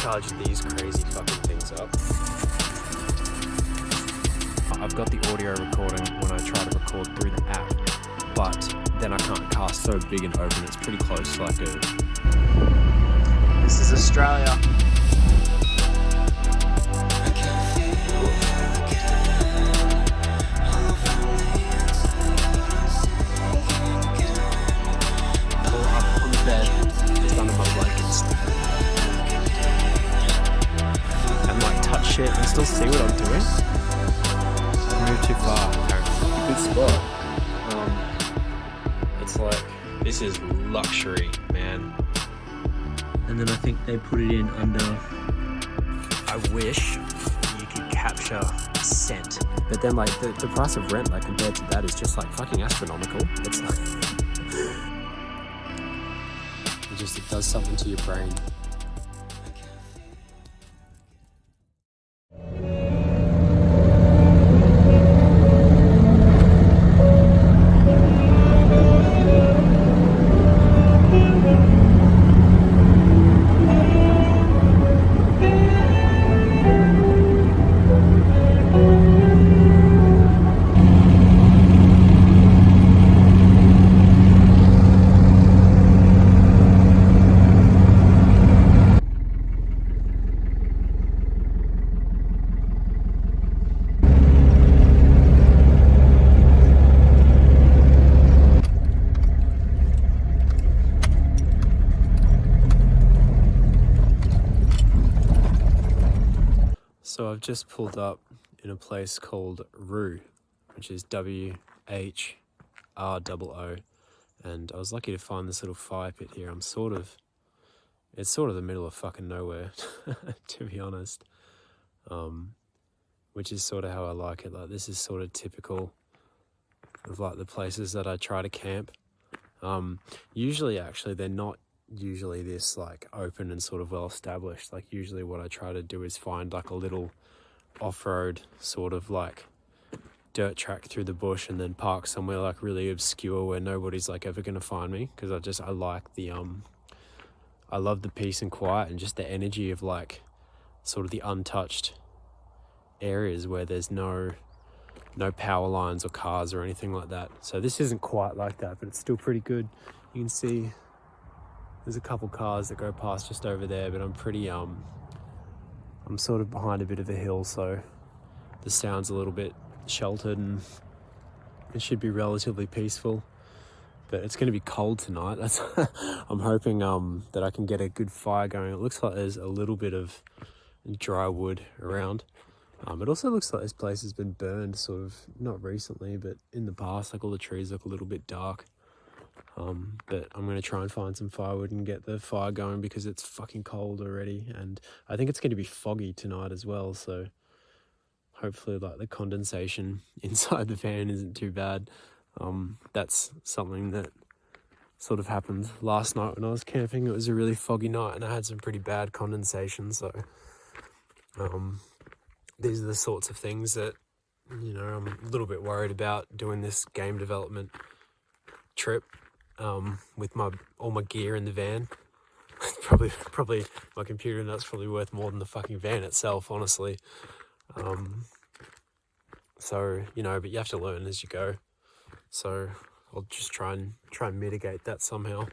charge these crazy fucking things up. I've got the audio recording when I try to record through the app, but then I can't cast so big and open. It's pretty close to like a... This is Australia. Pull up on the bed, just under my blankets. And like touch shit and still see what I'm doing. I've moved too far, apparently. Good spot. It's like, this is luxury, man. And then I think they put it in under... I wish you could capture scent. But then like the price of rent, like compared to that, is just like fucking astronomical. It's like... it does something to your brain. So I've just pulled up in a place called Roo, which is WHROO, and I was lucky to find this little fire pit here. It's sort of the middle of fucking nowhere, to be honest, which is sort of how I like it. Like, this is sort of typical of like the places that I try to camp. Usually, actually, they're not usually this like open and sort of well established. Like, usually what I try to do is find like a little off-road sort of like dirt track through the bush and then park somewhere like really obscure where nobody's like ever gonna find me, because I like the I love the peace and quiet and just the energy of like sort of the untouched areas where there's no power lines or cars or anything like that. So this isn't quite like that, but it's still pretty good. You can see there's a couple cars that go past just over there, but I'm sort of behind a bit of a hill, so the sound's a little bit sheltered and it should be relatively peaceful. But it's going to be cold tonight. I'm hoping that I can get a good fire going. It looks like there's a little bit of dry wood around. It also looks like this place has been burned sort of, not recently, but in the past. Like, all the trees look a little bit dark. But I'm going to try and find some firewood and get the fire going because it's fucking cold already. And I think it's going to be foggy tonight as well. So hopefully like the condensation inside the van isn't too bad. That's something that sort of happened last night when I was camping. It was a really foggy night and I had some pretty bad condensation. So these are the sorts of things that, you know, I'm a little bit worried about doing this game development trip with all my gear in the van. probably my computer, and that's probably worth more than the fucking van itself, honestly. So, you know, but you have to learn as you go. So I'll just try and mitigate that somehow.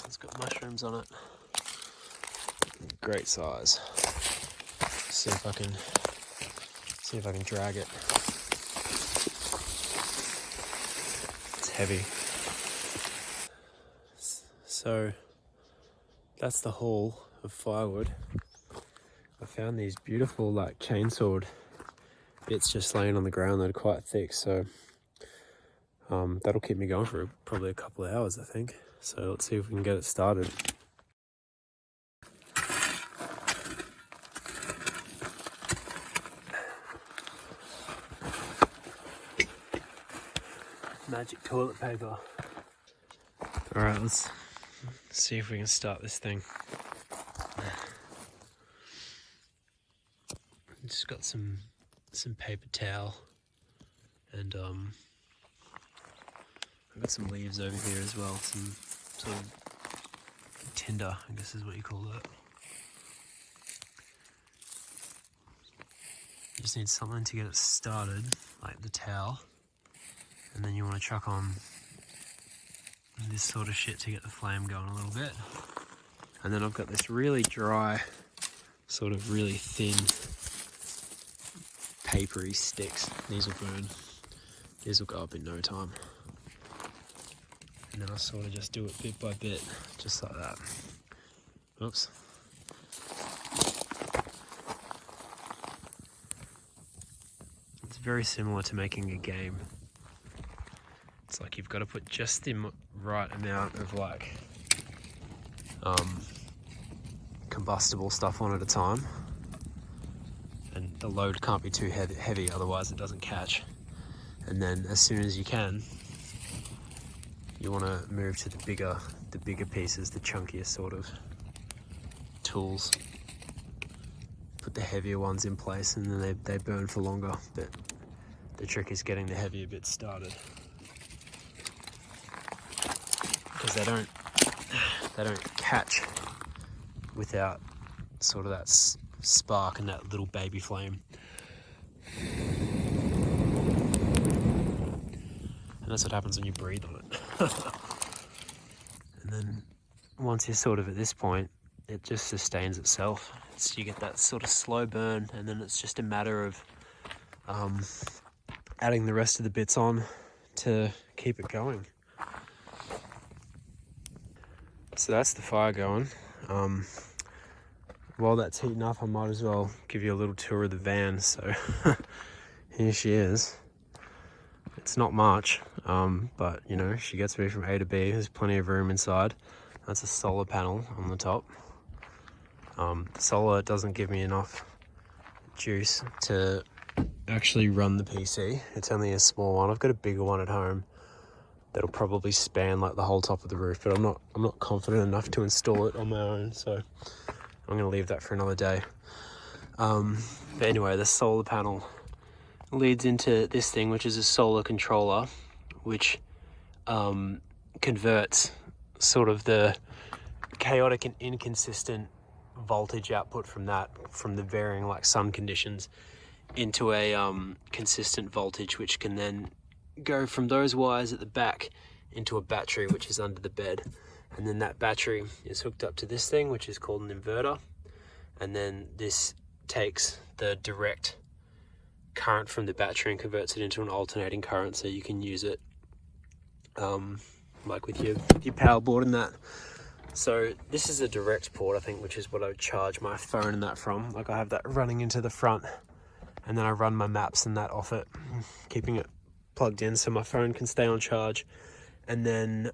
It's got mushrooms on it. Great size. See if I can drag it. It's heavy. So that's the haul of firewood. I found these beautiful like chainsawed bits just laying on the ground that are quite thick, so that'll keep me going for probably a couple of hours, I think. So let's see if we can get it started. Magic toilet paper. Alright, let's see if we can start this thing. just got some paper towel, and I've got some leaves over here as well, some sort of tinder, I guess is what you call that. You just need something to get it started, like the towel, and then you want to chuck on this sort of shit to get the flame going a little bit. And then I've got this really dry, sort of really thin, papery sticks. These will burn. These will go up in no time. And then I sort of just do it bit by bit, just like that. Oops. It's very similar to making a game. It's like you've got to put just the right amount of like combustible stuff on at a time, and the load can't be too heavy, otherwise it doesn't catch. And then as soon as you can, you want to move to the bigger pieces, the chunkier sort of tools. Put the heavier ones in place, and then they burn for longer. But the trick is getting the heavier bits started, because they don't catch without sort of that spark and that little baby flame. And that's what happens when you breathe on it. And then once you're sort of at this point, it just sustains itself. So you get that sort of slow burn, and then it's just a matter of adding the rest of the bits on to keep it going. So that's the fire going. While that's heating up, I might as well give you a little tour of the van. So here she is. It's not much, but you know, she gets me from A to B. There's plenty of room inside. That's a solar panel on the top. The solar doesn't give me enough juice to actually run the PC. It's only a small one. I've got a bigger one at home that'll probably span like the whole top of the roof, but I'm not confident enough to install it on my own, so I'm gonna leave that for another day. But anyway, the solar panel leads into this thing, which is a solar controller, which converts sort of the chaotic and inconsistent voltage output from the varying like sun conditions into a consistent voltage, which can then go from those wires at the back into a battery which is under the bed. And then that battery is hooked up to this thing, which is called an inverter, and then this takes the direct current from the battery and converts it into an alternating current, so you can use it like with your power board and that. So this is a direct port, I think, which is what I would charge my phone and that from. Like, I have that running into the front, and then I run my maps and that off it, keeping it plugged in so my phone can stay on charge. And then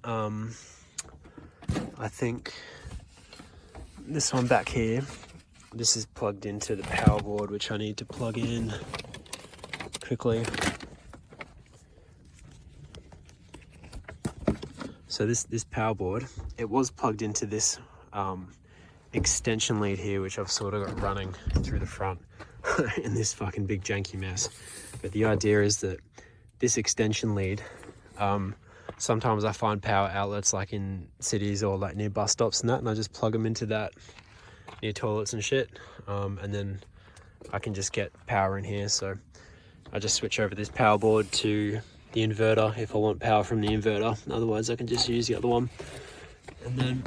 I think this one back here, this is plugged into the power board, which I need to plug in quickly. So this power board, it was plugged into this extension lead here, which I've sort of got running through the front in this fucking big janky mess. But the idea is that this extension lead, sometimes I find power outlets like in cities or like near bus stops and that, and I just plug them into that near toilets and shit, and then I can just get power in here. So I just switch over this power board to the inverter if I want power from the inverter. Otherwise I can just use the other one. And then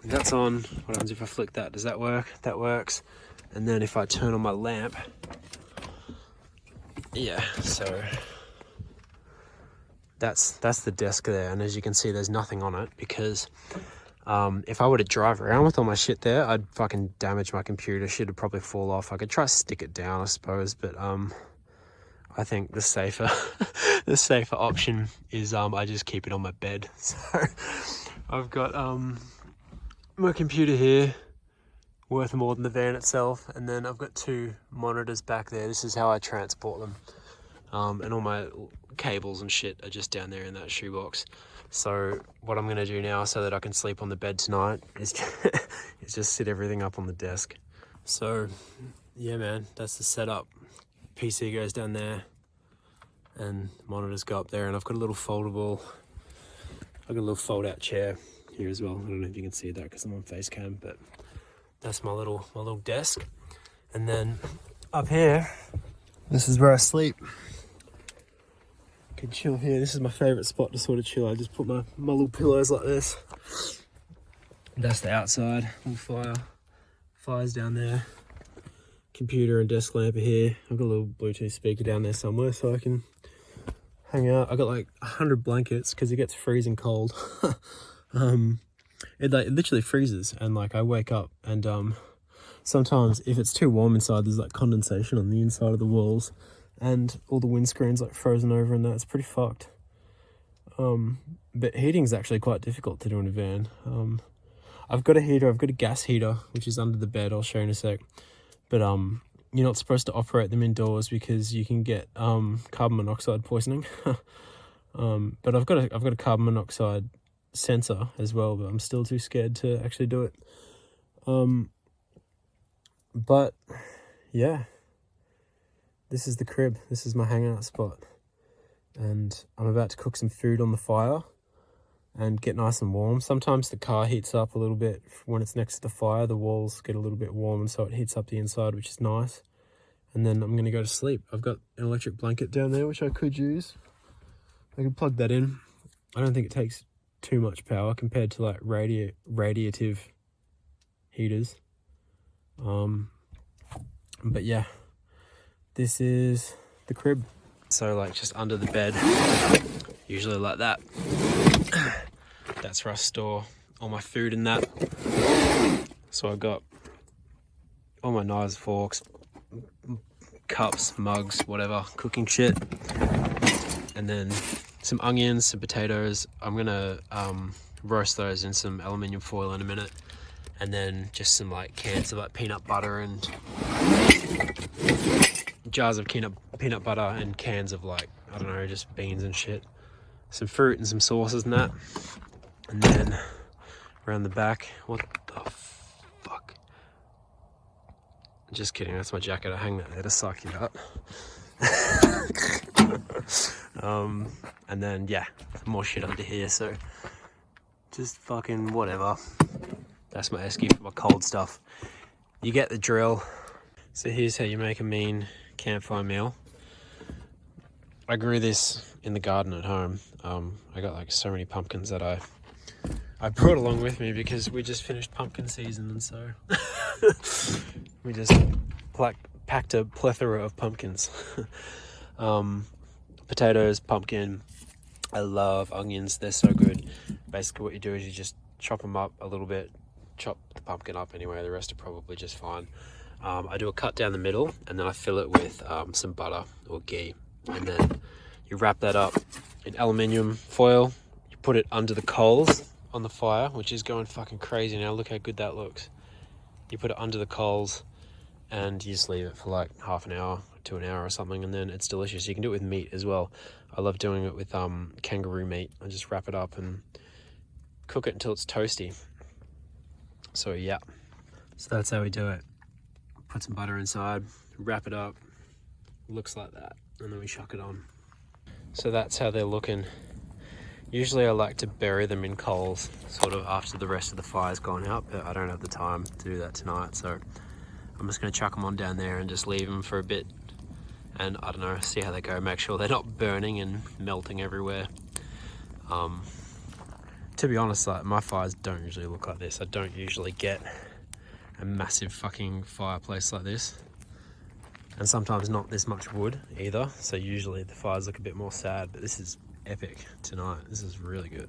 that's on. What happens if I flick that? Does that work? That works. And then if I turn on my lamp, yeah, so that's the desk there. And as you can see, there's nothing on it, because if I were to drive around with all my shit there, I'd fucking damage my computer. Shit would probably fall off. I could try to stick it down, I suppose, but I think the safer option is I just keep it on my bed. So I've got my computer here, worth more than the van itself, and then I've got two monitors back there. This is how I transport them, and all my cables and shit are just down there in that shoebox. So what I'm gonna do now, so that I can sleep on the bed tonight, is just sit everything up on the desk. So yeah, man, that's the setup. PC goes down there and monitors go up there, and I've got a little fold out chair here as well. I don't know if you can see that because I'm on face cam, but that's my little desk. And then up here, this is where I sleep. I can chill here. This is my favorite spot to sort of chill. I just put my little pillows like this. That's the outside. Little fire's down there. Computer and desk lamp are here. I've got a little Bluetooth speaker down there somewhere so I can hang out. I got like 100 blankets because it gets freezing cold. It literally freezes, and like I wake up and sometimes if it's too warm inside, there's like condensation on the inside of the walls, and all the windscreen's like frozen over, and that's pretty fucked. But heating's actually quite difficult to do in a van. I've got a heater. I've got a gas heater which is under the bed. I'll show you in a sec. But you're not supposed to operate them indoors because you can get carbon monoxide poisoning. But I've got a carbon monoxide sensor as well, but I'm still too scared to actually do it. But yeah, this is the crib. This is my hangout spot, and I'm about to cook some food on the fire and get nice and warm. Sometimes the car heats up a little bit when it's next to the fire. The walls get a little bit warm, and so it heats up the inside, which is nice. And then I'm going to go to sleep. I've got an electric blanket down there, which I could use. I could plug that in. I don't think it takes too much power compared to like radiative heaters. But yeah, this is the crib. So like just under the bed, usually like that. That's where I store all my food in that. So I've got all my knives, forks, cups, mugs, whatever, cooking shit. And then some onions, some potatoes. I'm gonna roast those in some aluminium foil in a minute. And then just some like cans of like peanut butter and jars of peanut butter and cans of like, I don't know, just beans and shit. Some fruit and some sauces and that. And then around the back, what the fuck? Just kidding, that's my jacket. I hang that there to psych you up. And then yeah, more shit under here, so just fucking whatever. That's my esky for my cold stuff. You get the drill. So here's how you make a mean campfire meal. I grew this in the garden at home. I got like so many pumpkins that I brought along with me because we just finished pumpkin season, and so we just packed a plethora of pumpkins. Potatoes, pumpkin. I love onions, they're so good. Basically what you do is you just chop them up a little bit, chop the pumpkin up anyway, the rest are probably just fine. I do a cut down the middle, and then I fill it with some butter or ghee, and then you wrap that up in aluminium foil. You put it under the coals on the fire, which is going fucking crazy now. Look how good that looks. You put it under the coals and you just leave it for like half an hour to an hour or something, and then it's delicious. You can do it with meat as well. I love doing it with kangaroo meat. I just wrap it up and cook it until it's toasty. So yeah, so that's how we do it. Put some butter inside, wrap it up, looks like that, and then we chuck it on. So that's how they're looking. Usually I like to bury them in coals sort of after the rest of the fire's gone out, but I don't have the time to do that tonight, so I'm just going to chuck them on down there and just leave them for a bit, and I don't know, see how they go, make sure they're not burning and melting everywhere. To be honest, like, my fires don't usually look like this. I don't usually get a massive fucking fireplace like this, and sometimes not this much wood either, so usually the fires look a bit more sad, but this is epic tonight. This is really good.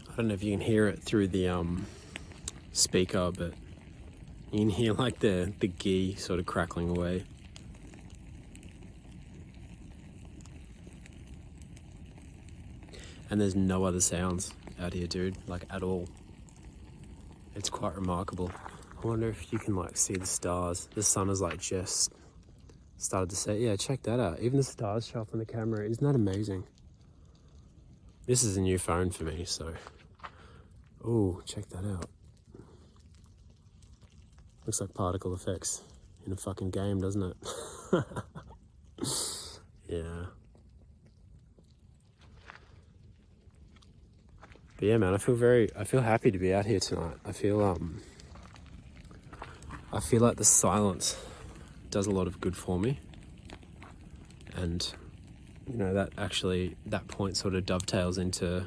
I don't know if you can hear it through the speaker, but you can hear like the ghee sort of crackling away. And there's no other sounds out here, dude, like at all. It's quite remarkable. I wonder if you can like see the stars. The sun is like just started to say, yeah, check that out. Even the stars show up on the camera. Isn't that amazing? This is a new phone for me, so... Oh, check that out. Looks like particle effects in a fucking game, doesn't it? Yeah. But yeah, man, I feel happy to be out here tonight. I feel like the silence does a lot of good for me. And, you know, that point sort of dovetails into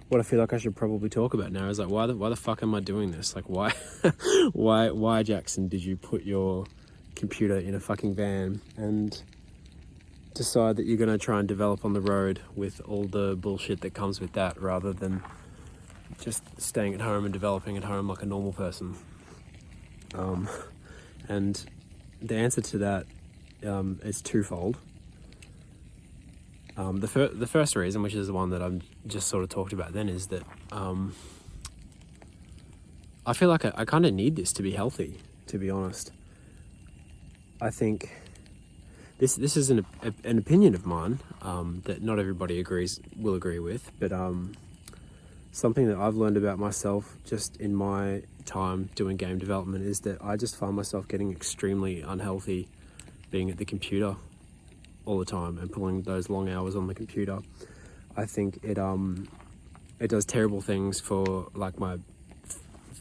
what I feel like I should probably talk about now is like, why the fuck am I doing this? Like, why, Jackson, did you put your computer in a fucking van and decide that you're going to try and develop on the road with all the bullshit that comes with that, rather than just staying at home and developing at home like a normal person? And the answer to that is twofold. The first reason, which is the one that I've just sort of talked about then, is that I feel like I kind of need this to be healthy, to be honest. I think this is an opinion of mine that not everybody will agree with, but something that I've learned about myself just in my time doing game development is that I just find myself getting extremely unhealthy being at the computer all the time and pulling those long hours on the computer. I think it does terrible things for like my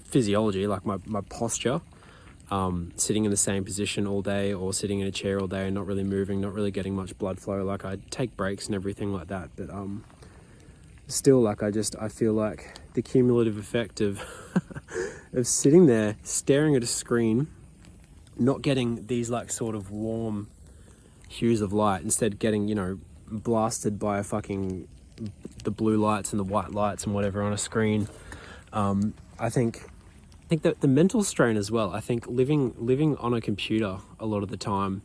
physiology, like my posture. Sitting in the same position all day or sitting in a chair all day and not really moving, not really getting much blood flow. Like, I take breaks and everything like that, but still, like, I feel like the cumulative effect of of sitting there staring at a screen, not getting these like sort of warm hues of light, instead getting, you know, blasted by the blue lights and the white lights and whatever on a screen. I think that the mental strain as well. I think living on a computer a lot of the time,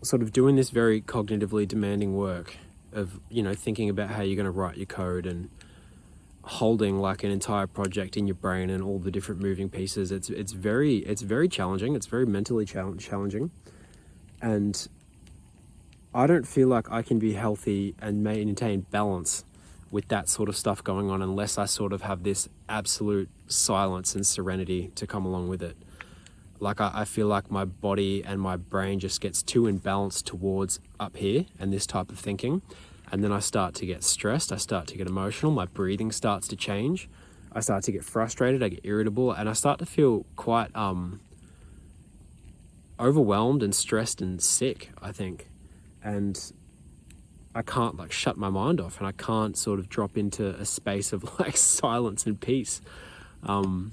sort of doing this very cognitively demanding work of, you know, thinking about how you're going to write your code and holding like an entire project in your brain and all the different moving pieces. It's very challenging. It's very mentally challenging, and I don't feel like I can be healthy and maintain balance with that sort of stuff going on unless I sort of have this absolute silence and serenity to come along with it. Like, I feel like my body and my brain just gets too imbalanced towards up here and this type of thinking. And then I start to get stressed, I start to get emotional, my breathing starts to change, I start to get frustrated, I get irritable, and I start to feel quite overwhelmed and stressed and sick, I think. And I can't like shut my mind off, and I can't sort of drop into a space of like silence and peace. And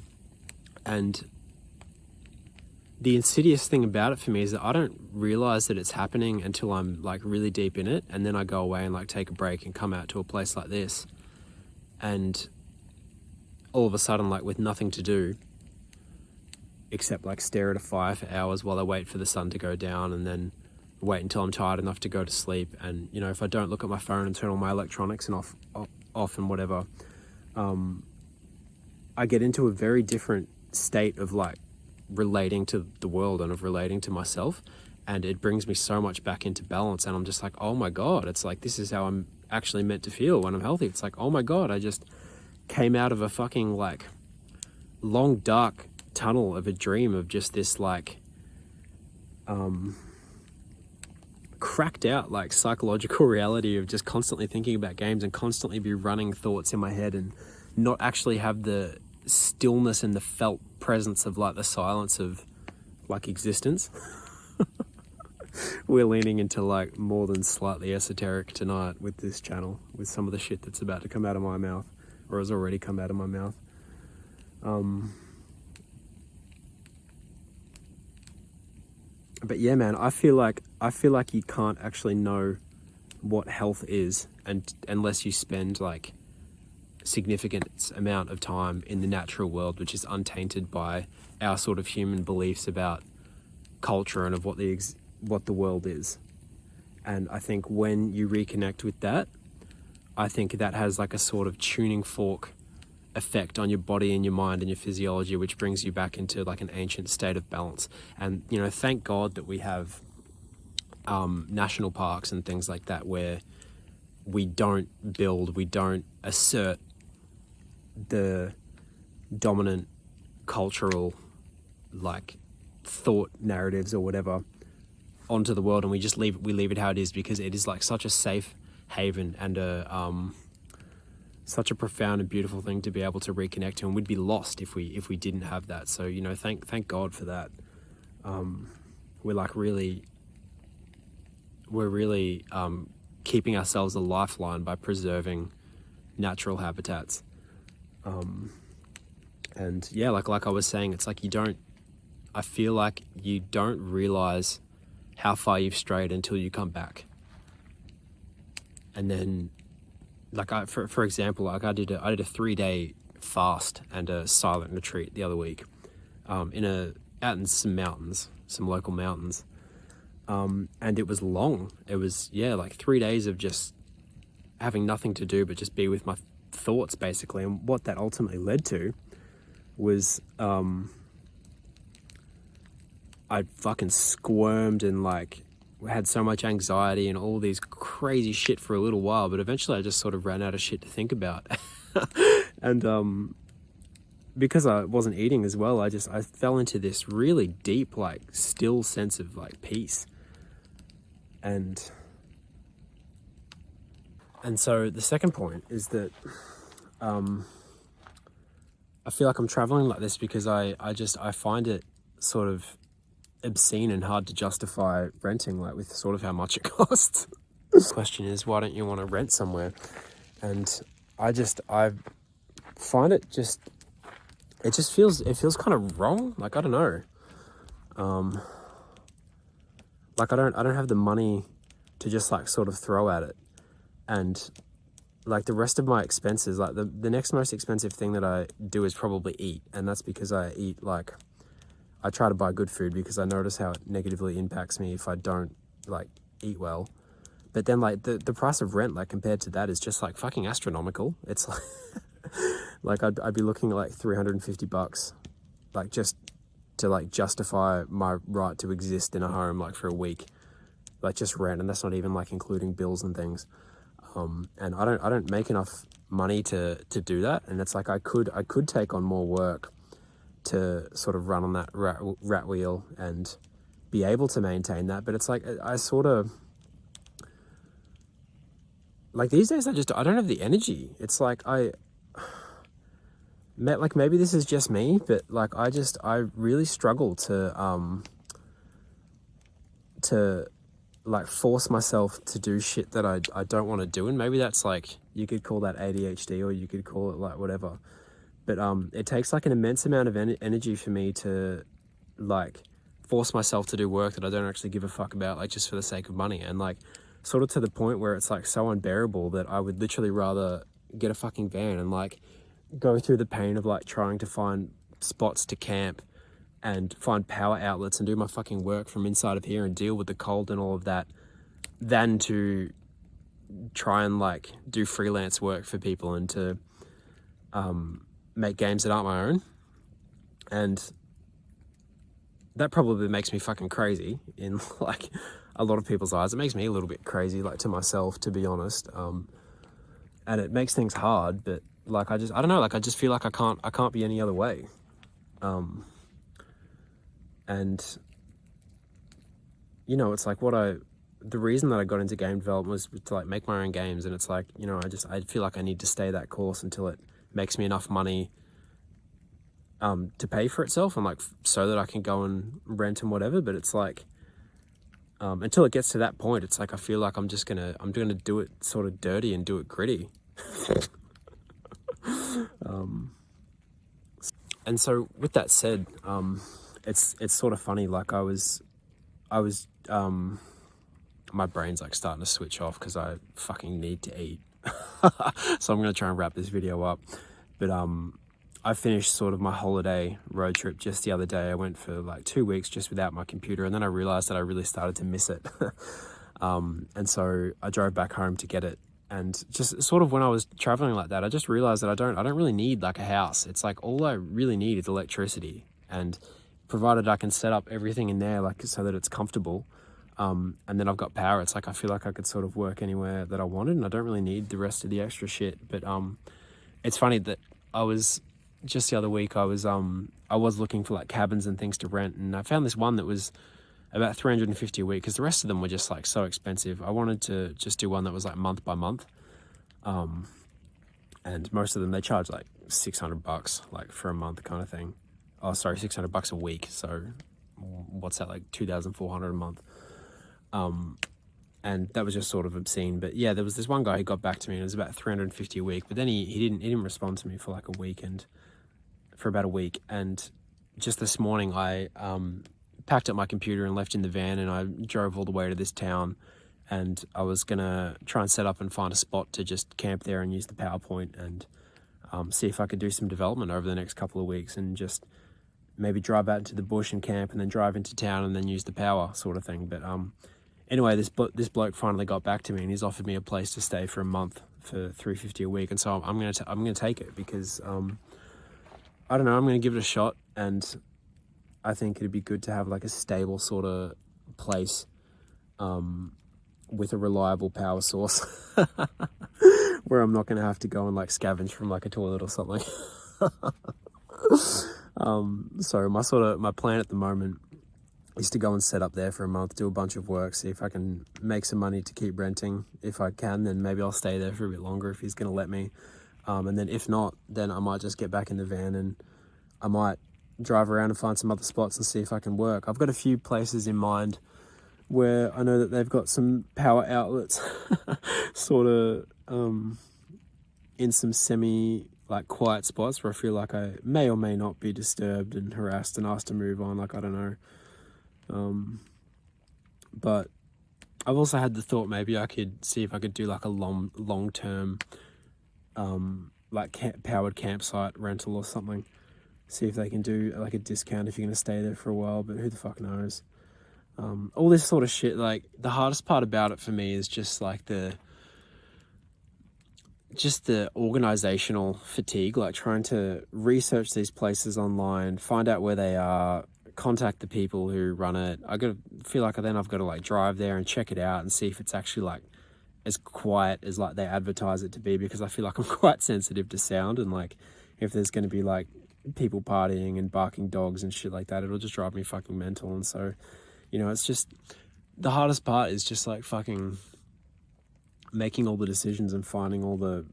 the insidious thing about it for me is that I don't realize that it's happening until I'm like really deep in it, and then I go away and like take a break and come out to a place like this, and all of a sudden, like, with nothing to do except like stare at a fire for hours while I wait for the sun to go down, and then wait until I'm tired enough to go to sleep. And, you know, if I don't look at my phone and turn all my electronics and off and whatever, I get into a very different state of like relating to the world and of relating to myself, and it brings me so much back into balance. And I'm just like, oh my God, it's like, this is how I'm actually meant to feel when I'm healthy. It's like, oh my God, I just came out of a fucking like long dark tunnel of a dream of just this like cracked out like psychological reality of just constantly thinking about games and constantly be running thoughts in my head and not actually have the stillness and the felt presence of like the silence of like existence. We're leaning into like more than slightly esoteric tonight with this channel, with some of the shit that's about to come out of my mouth or has already come out of my mouth. But yeah, man, I feel like you can't actually know what health is unless you spend like significant amount of time in the natural world, which is untainted by our sort of human beliefs about culture and of what the world is. And I think when you reconnect with that, I think that has like a sort of tuning fork effect on your body and your mind and your physiology, which brings you back into like an ancient state of balance. And, you know, thank God that we have national parks and things like that where we don't assert the dominant cultural like thought narratives or whatever onto the world, and we leave it how it is, because it is like such a safe haven and such a profound and beautiful thing to be able to reconnect to, and we'd be lost if we didn't have that. So, you know, thank God for that. We're really keeping ourselves a lifeline by preserving natural habitats. And yeah, like I was saying, it's like I feel like you don't realize how far you've strayed until you come back. And then, like for example, like I did a 3-day fast and a silent retreat the other week, out in some local mountains. And it was long. It was, like 3 days of just having nothing to do but just be with my thoughts, basically. And what that ultimately led to was I fucking squirmed and like had so much anxiety and all these crazy shit for a little while, but eventually I just sort of ran out of shit to think about. And because I wasn't eating as well, I fell into this really deep, like still sense of like peace. And so the second point is that I feel like I'm traveling like this because I find it sort of obscene and hard to justify renting, like with sort of how much it costs. The question is, why don't you want to rent somewhere? And I find it feels kind of wrong. Like, I don't know. Like I don't have the money to just like sort of throw at it. And like the rest of my expenses, like the next most expensive thing that I do is probably eat. And that's because I try to buy good food because I notice how it negatively impacts me if I don't like eat well. But then like the price of rent, like compared to that, is just like fucking astronomical. It's like, like I'd be looking at like $350, like just to like justify my right to exist in a home, like for a week, like just rent. And that's not even like including bills and things. And I don't make enough money to do that. And it's like, I could take on more work to sort of run on that rat wheel and be able to maintain that. But it's like, I sort of, like these days, I don't have the energy. It's like, maybe this is just me, but like, I really struggle to like force myself to do shit that I don't want to do. And maybe that's like, you could call that ADHD, or you could call it like whatever. But it takes like an immense amount of energy for me to like force myself to do work that I don't actually give a fuck about, like just for the sake of money. And like sort of to the point where it's like so unbearable that I would literally rather get a fucking van and like go through the pain of like trying to find spots to camp and find power outlets and do my fucking work from inside of here and deal with the cold and all of that, than to try and like do freelance work for people and to make games that aren't my own. And that probably makes me fucking crazy in like a lot of people's eyes. It makes me a little bit crazy, like to myself, to be honest. And it makes things hard, but like I don't know, like I just feel like I can't be any other way. And you know, it's like the reason that I got into game development was to like make my own games. And it's like, you know, I feel like I need to stay that course until it makes me enough money to pay for itself, and like so that I can go and rent and whatever. But it's like until it gets to that point, it's like I feel like I'm gonna do it sort of dirty and do it gritty. And so with that said, it's sort of funny. Like I was my brain's like starting to switch off because I fucking need to eat. So I'm gonna try and wrap this video up. But I finished sort of my holiday road trip just the other day. I went for like 2 weeks just without my computer, and then I realized that I really started to miss it. And so I drove back home to get it And just sort of when I was traveling like that, I just realized that I don't really need like a house. It's like all I really need is electricity, and provided I can set up everything in there like so that it's comfortable, and then I've got power. It's like I feel like I could sort of work anywhere that I wanted, and I don't really need the rest of the extra shit. But it's funny that I was just the other week I was looking for like cabins and things to rent, and I found this one that was about $350 a week, because the rest of them were just like so expensive. I wanted to just do one that was like month by month, and most of them they charge like $600 like for a month kind of thing. Oh, sorry, $600 a week. So what's that, like 2,400 a month? And that was just sort of obscene. But yeah, there was this one guy who got back to me, and it was about $350 a week. But then he didn't respond to me for like a week, and for about a week. And just this morning, I packed up my computer and left in the van, and I drove all the way to this town, and I was gonna try and set up and find a spot to just camp there and use the PowerPoint and see if I could do some development over the next couple of weeks, and just maybe drive out into the bush and camp, and then drive into town and then use the power sort of thing. But anyway, this bloke finally got back to me, and he's offered me a place to stay for a month for $350 a week, and so I'm gonna take it, because I don't know, I'm gonna give it a shot, and I think it'd be good to have like a stable sort of place with a reliable power source where I'm not going to have to go and like scavenge from like a toilet or something. So my plan at the moment is to go and set up there for a month, do a bunch of work, see if I can make some money to keep renting. If I can, then maybe I'll stay there for a bit longer if he's going to let me. And then if not, then I might just get back in the van, and I might drive around and find some other spots and see if I can work. I've got a few places in mind where I know that they've got some power outlets sort of in some semi like quiet spots where I feel like I may or may not be disturbed and harassed and asked to move on, like I don't know. But I've also had the thought maybe I could see if I could do like a long-term like powered campsite rental or something. See if they can do like a discount if you're going to stay there for a while, but who the fuck knows? All this sort of shit, like the hardest part about it for me is just like the organizational fatigue, like trying to research these places online, find out where they are, contact the people who run it. I've got to like drive there and check it out and see if it's actually like as quiet as like they advertise it to be, because I feel like I'm quite sensitive to sound, and like if there's going to be like people partying and barking dogs and shit like that, it'll just drive me fucking mental. And so, you know, it's just the hardest part is just like fucking making all the decisions and finding all the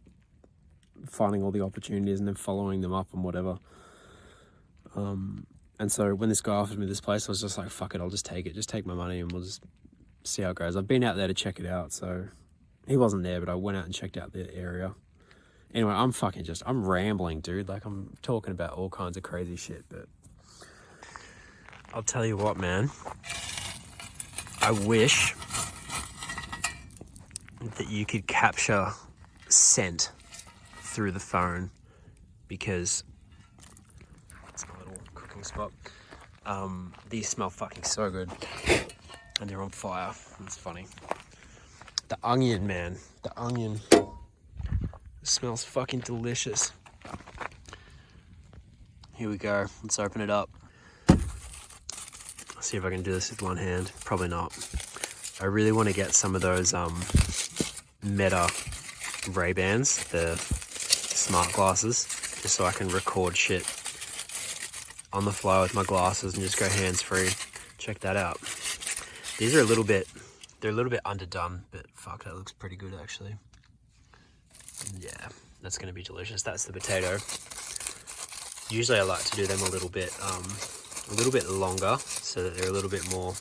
opportunities and then following them up and whatever. And so when this guy offered me this place, I was just like, fuck it, I'll just take it, just take my money, and we'll just see how it goes. I've been out there to check it out, so he wasn't there, but I went out and checked out the area. Anyway, I'm rambling, dude. Like, I'm talking about all kinds of crazy shit, but I'll tell you what, man. I wish that you could capture scent through the phone, because it's my little cooking spot. These smell fucking so good, and they're on fire. It's funny. The onion, man. The onion. It smells fucking delicious. Here we go. Let's open it up. See if I can do this with one hand. Probably not. I really want to get some of those Meta Ray-Bans, the smart glasses, just so I can record shit on the fly with my glasses and just go hands-free. Check that out. These are they're a little bit underdone, but fuck, that looks pretty good actually. Yeah, that's gonna be delicious. That's the potato. Usually I like to do them a little bit longer, so that they're a little bit more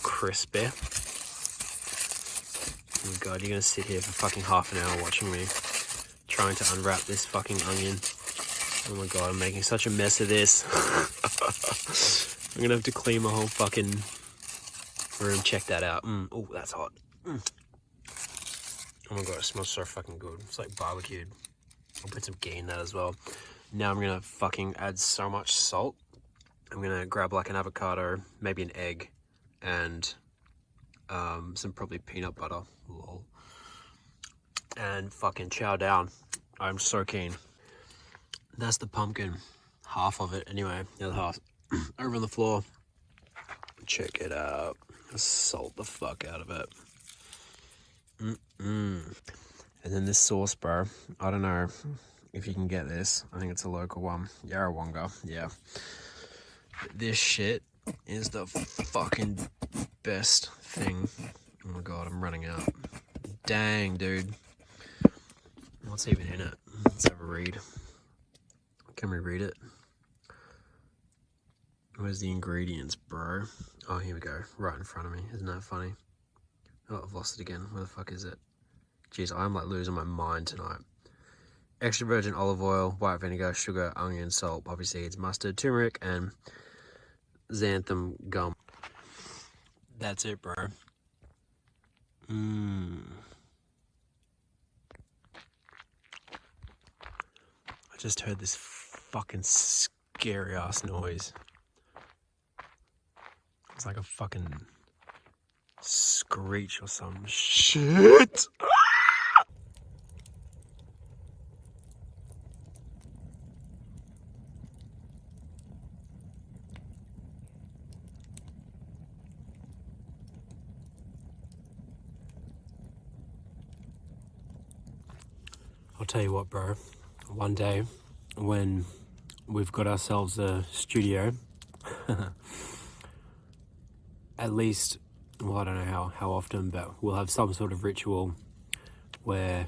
crispy. Oh god, you're gonna sit here for fucking half an hour watching me trying to unwrap this fucking onion. Oh my god, I'm making such a mess of this. I'm gonna have to clean my whole fucking room. Check that out. Oh, that's hot. Oh my god, it smells so fucking good. It's like barbecued. I'll put some ghee in that as well. Now I'm gonna fucking add so much salt. I'm gonna grab like an avocado, maybe an egg, and some probably peanut butter. Lol. and fucking chow down. I'm so keen. That's the pumpkin, half of it anyway. The other half over on the floor. Check it out. Salt the fuck out of it. And then this sauce, bro. I don't know if you can get this. I think it's a local one. Yarrawonga, yeah. But this shit is the fucking best thing. Oh my god, I'm running out. Dang, dude. What's even in it? Let's have a read. Can we read it? Where's the ingredients, bro? Oh, here we go. Right in front of me. Isn't that funny? Oh, I've lost it again. Where the fuck is it? Jeez, I'm like losing my mind tonight. Extra virgin olive oil, white vinegar, sugar, onion, salt, poppy seeds, mustard, turmeric, and xanthan gum. That's it, bro. I just heard this fucking scary ass noise. It's like a fucking screech or some shit. I'll tell you what, bro. One day, when we've got ourselves a studio, at least, well, I don't know how often, but we'll have some sort of ritual where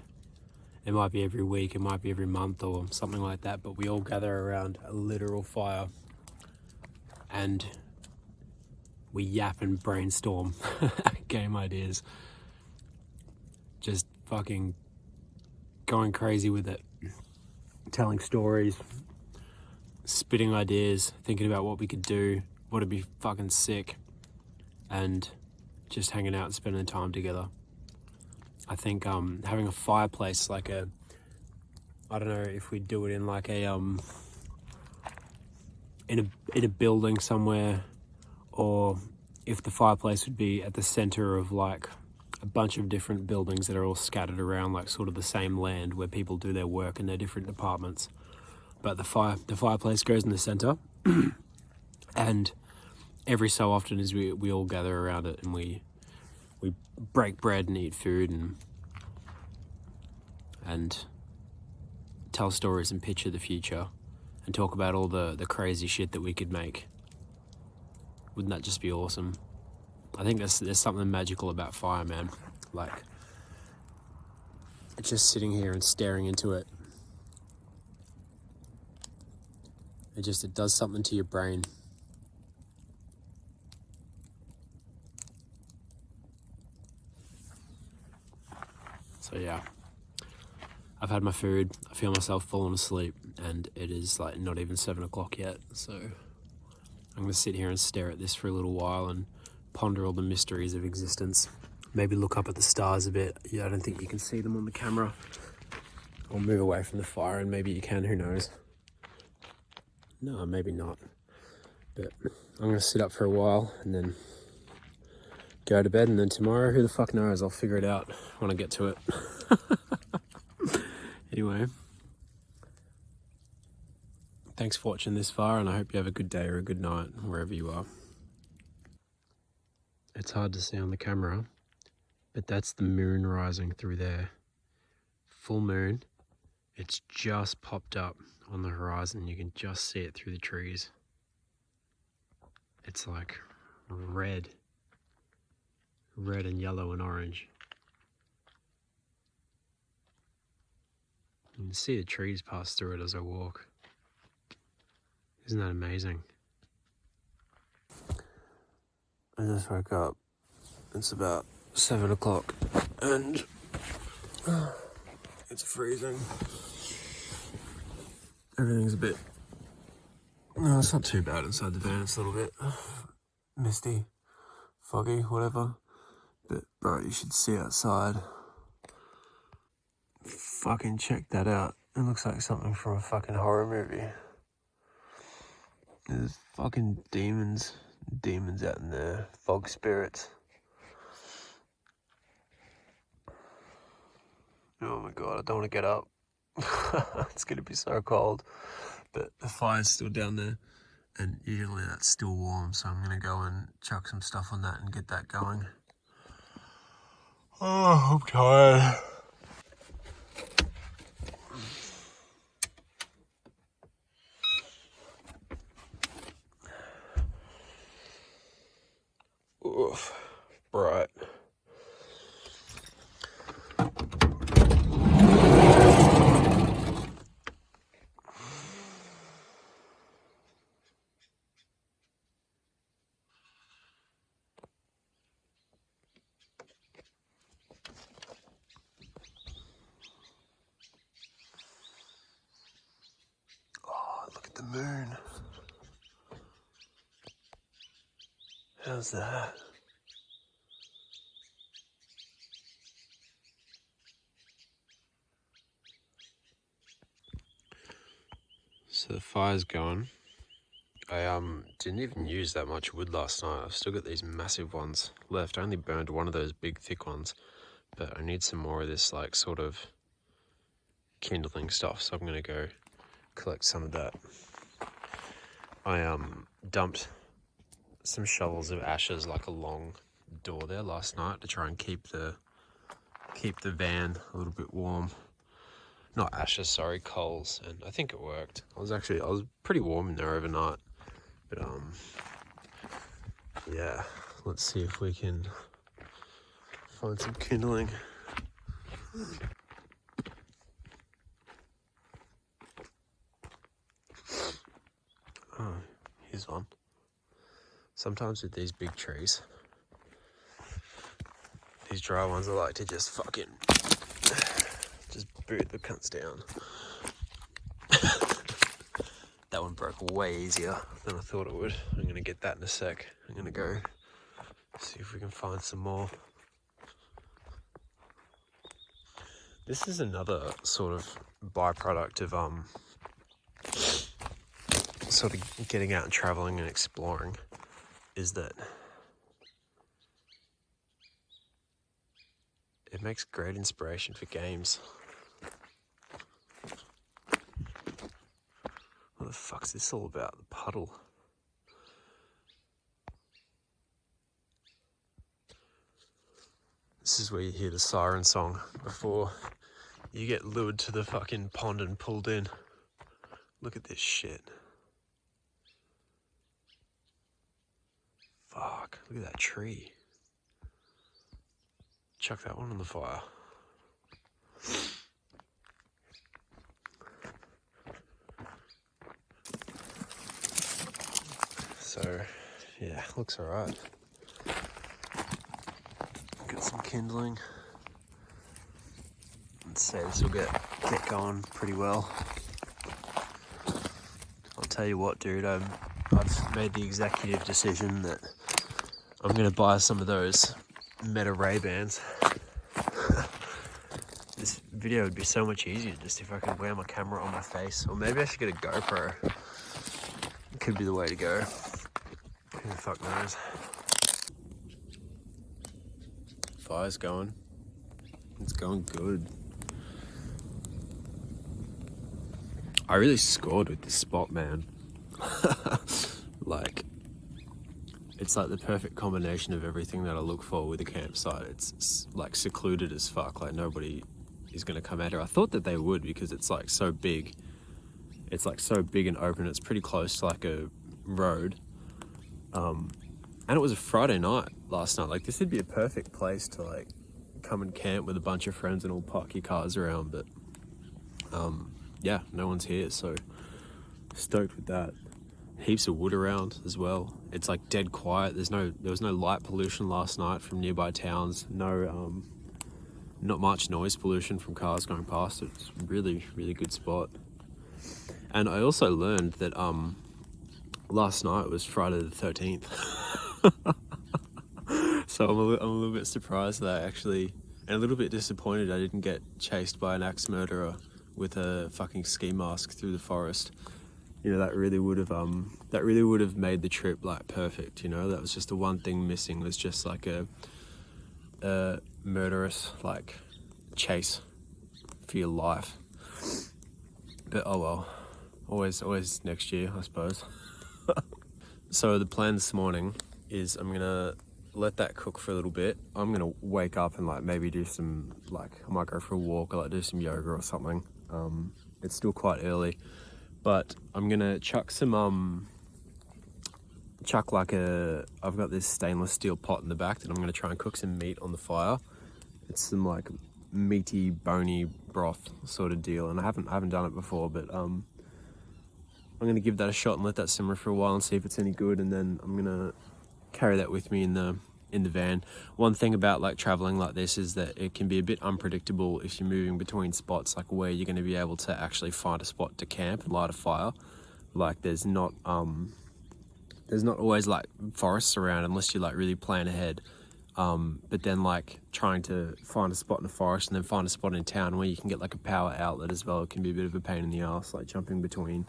it might be every week, it might be every month or something like that, but we all gather around a literal fire and we yap and brainstorm game ideas. Just fucking going crazy with it. Telling stories, spitting ideas, thinking about what we could do, what would be fucking sick, and just hanging out and spending time together. I think having a fireplace, like a, I don't know if we do it in like a in a building somewhere, or if the fireplace would be at the center of like a bunch of different buildings that are all scattered around like sort of the same land where people do their work in their different departments. But the fireplace goes in the center, and every so often as we all gather around it and we break bread and eat food and tell stories and picture the future and talk about all the crazy shit that we could make. Wouldn't that just be awesome? I think there's something magical about fire, man. Like, just sitting here and staring into it. It does something to your brain. So yeah, I've had my food. I feel myself falling asleep, and it is like not even 7 o'clock yet. So I'm gonna sit here and stare at this for a little while and ponder all the mysteries of existence. Maybe look up at the stars a bit. Yeah, I don't think you can see them on the camera. Or move away from the fire, and maybe you can, who knows. No, maybe not. But I'm gonna sit up for a while and then go to bed, and then tomorrow, who the fuck knows? I'll figure it out when I get to it. Anyway, thanks for watching this far, and I hope you have a good day or a good night, wherever you are. It's hard to see on the camera, but that's the moon rising through there. Full moon. It's just popped up on the horizon. You can just see it through the trees. It's like red and yellow and orange. You can see the trees pass through it as I walk. Isn't that amazing? I just woke up. It's about 7 o'clock and it's freezing. Everything's a bit... No, it's not too bad inside the van. It's a little bit misty, foggy, whatever. But bro, you should see outside. Fucking check that out. It looks like something from a fucking horror movie. There's fucking demons out in there. Fog spirits. Oh my god, I don't want to get up. It's gonna be so cold. But the fire's still down there, and usually that's still warm, so I'm gonna go and chuck some stuff on that and get that going. Oh, I'm tired. Oof, right. Oh, look at the moon. How's that? So the fire's going. I didn't even use that much wood last night. I've still got these massive ones left. I only burned one of those big thick ones, but I need some more of this like sort of kindling stuff, so I'm gonna go collect some of that. I dumped some shovels of ashes like along the door there last night to try and keep the van a little bit warm. Not ashes, sorry, coals, and I think it worked. I was pretty warm in there overnight. But yeah, let's see if we can find some kindling. Oh, here's one. Sometimes with these big trees, these dry ones, I like to just fucking just boot the cunts down. That one broke way easier than I thought it would. I'm gonna get that in a sec. I'm gonna go see if we can find some more. This is another sort of byproduct of sort of getting out and traveling and exploring, is that it makes great inspiration for games. What the fuck's this all about? The puddle. This is where you hear the siren song before you get lured to the fucking pond and pulled in. Look at this shit. Fuck, look at that tree. Chuck that one on the fire. So, yeah, looks alright. Got some kindling. Let's say this will get going pretty well. I'll tell you what, dude, I've made the executive decision that I'm going to buy some of those Meta Ray-Bans. This video would be so much easier just if I could wear my camera on my face. Or maybe I should get a GoPro. It could be the way to go. Who the fuck knows? Fire's going. It's going good. I really scored with this spot, man. Like, it's like the perfect combination of everything that I look for with a campsite. It's like secluded as fuck. Like nobody is gonna come at her. I thought that they would because it's like so big. It's like so big and open. It's pretty close to like a road. And it was a Friday night last night. Like this would be a perfect place to like come and camp with a bunch of friends and all park your cars around. But yeah, no one's here, so stoked with that. Heaps of wood around as well. It's like dead quiet. There was no light pollution last night from nearby towns. No, not much noise pollution from cars going past. It's really, really good spot. And I also learned that last night was Friday the 13th. So I'm a little bit surprised that I actually, and a little bit disappointed I didn't get chased by an axe murderer with a fucking ski mask through the forest. You know, that really would have made the trip like perfect. You know, that was just the one thing missing, was just like a murderous like chase. for your life. But oh well, always next year, I suppose. So the plan this morning is I'm gonna let that cook for a little bit. I'm gonna wake up and like maybe do some, like I might go for a walk or like do some yoga or something. It's still quite early, but I'm gonna chuck some I've got this stainless steel pot in the back that I'm gonna try and cook some meat on the fire. It's some like meaty, bony broth sort of deal, and I haven't done it before, but I'm gonna give that a shot and let that simmer for a while and see if it's any good, and then I'm gonna carry that with me in the van. One thing about like traveling like this is that it can be a bit unpredictable if you're moving between spots, like where you're going to be able to actually find a spot to camp and light a fire. Like there's not always like forests around unless you like really plan ahead. But then like trying to find a spot in the forest and then find a spot in town where you can get like a power outlet as well, it can be a bit of a pain in the ass, like jumping between.